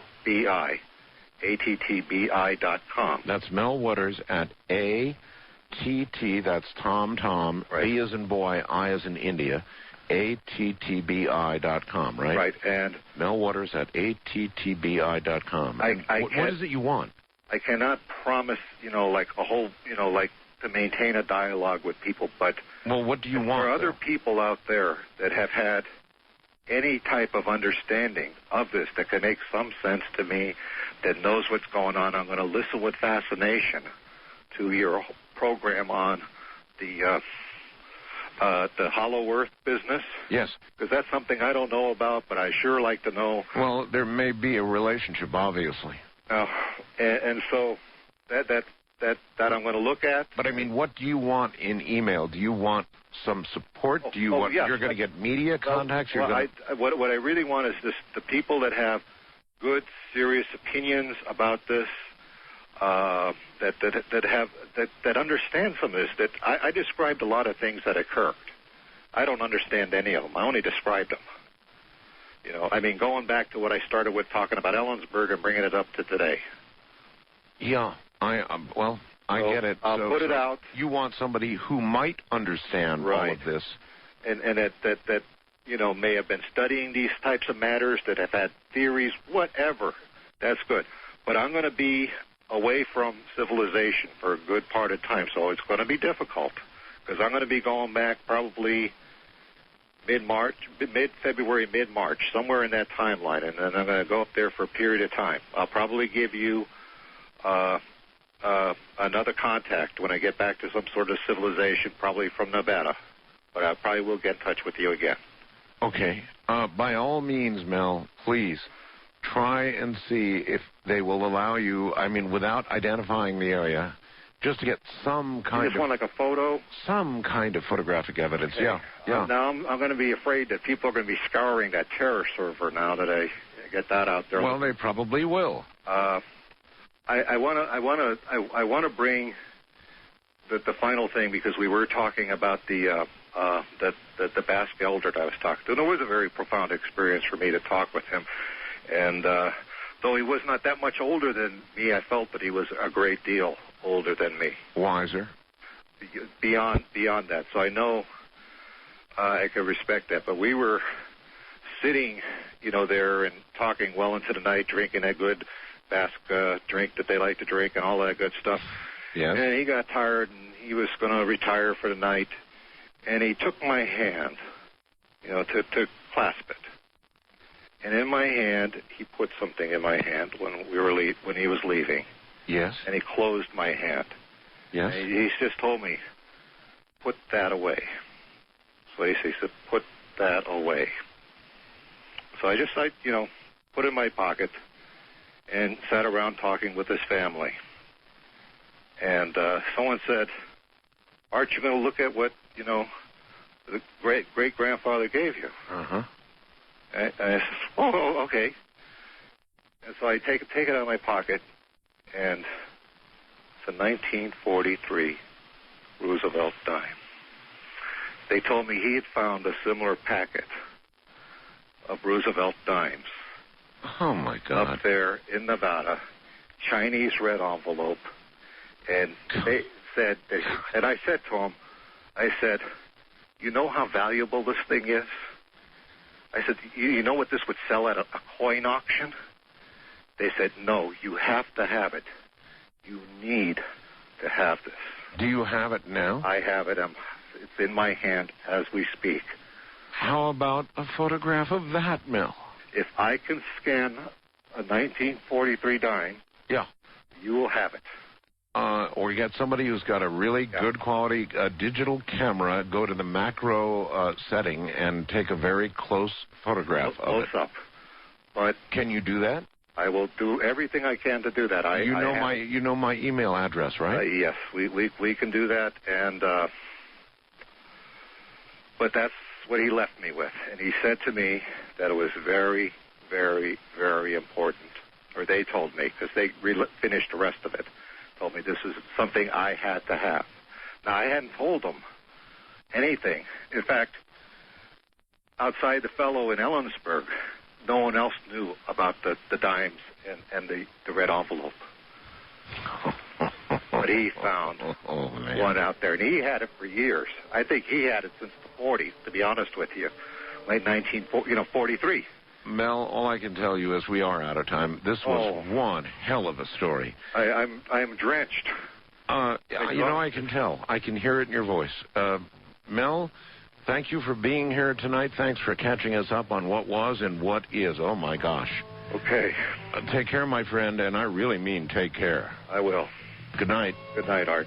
BIATTBI.com. That's Mel Waters at ATT, that's Tom, right. B as in boy, I as in India, ATTBI.com, right? Right, and Mel Waters at ATTBI.com. What is it you want? I cannot promise, like a whole, like to maintain a dialogue with people, but well, what do you want? There are other people out there that have had any type of understanding of this that can make some sense to me, that knows what's going on. I'm going to listen with fascination to your program on the Hollow Earth business. Yes. Because that's something I don't know about, but I sure like to know. Well, there may be a relationship, obviously. And so that I'm going to look at. But I mean, what do you want in email? Do you want some support? Do you want? Yes. You're going to get media contacts. What I really want is the people that have good, serious opinions about this, that understand some of this. That I described a lot of things that occurred. I don't understand any of them. I only described them. Going back to what I started with, talking about Ellensburg and bringing it up to today. Yeah, I get it. I'll put it out. You want somebody who might understand all of this, and that may have been studying these types of matters, that have had theories, whatever. That's good. But I'm going to be away from civilization for a good part of time, so it's going to be difficult, because I'm going to be going back probably mid-February, mid-March, somewhere in that timeline, and then I'm going to go up there for a period of time. I'll probably give you another contact when I get back to some sort of civilization, probably from Nevada, but I probably will get in touch with you again. Okay. By all means, Mel, please try and see if they will allow you, without identifying the area, just to get some kind you just want like a photo? Some kind of photographic evidence, okay. Yeah. Now, I'm going to be afraid that people are going to be scouring that terror server now that I get that out there. Well, they probably will. I want to bring the final thing, because we were talking about the Basque elder that I was talking to. And it was a very profound experience for me to talk with him. And though he was not that much older than me, I felt that he was a great deal older than me. Wiser. Beyond that. So I know I can respect that. But we were sitting, there and talking well into the night, drinking a good Basque drink that they like to drink and all that good stuff. Yes. And he got tired and he was going to retire for the night. And he took my hand, to clasp it. And in my hand, he put something in my hand when he was leaving. Yes. And he closed my hand. Yes. And he just told me, put that away. So he said, put that away. So I just, put it in my pocket and sat around talking with his family. And someone said, aren't you going to look at what, the great-grandfather gave you? Uh-huh. And I said, oh, okay. And so I take it out of my pocket, and it's a 1943 Roosevelt dime. They told me he had found a similar packet of Roosevelt dimes. Oh, my God. Up there in Nevada, Chinese red envelope. And they said, and I said to him, you know how valuable this thing is? I said, you know what this would sell at a coin auction? They said, no, you have to have it. You need to have this. Do you have it now? I have it. It's in my hand as we speak. How about a photograph of that, Mel? If I can scan a 1943 dime, yeah, you will have it. Or you get somebody who's got a really good quality digital camera, go to the macro setting and take a very close photograph of it. Close up. But can you do that? I will do everything I can to do that. You know my email address, right? Yes, we can do that. And but that's what he left me with. And he said to me that it was very, very, very important. Or they told me, because they finished the rest of it. Told me this is something I had to have. Now, I hadn't told them anything. In fact, outside the fellow in Ellensburg, no one else knew about the dimes and the red envelope. But he found one out there, and he had it for years. I think he had it since the 40s, to be honest with you, late 1943. Mel, all I can tell you is we are out of time. This was one hell of a story. I'm drenched. I can tell. I can hear it in your voice. Mel, thank you for being here tonight. Thanks for catching us up on what was and what is. Oh, my gosh. Okay. Take care, my friend, and I really mean take care. I will. Good night. Good night, Art.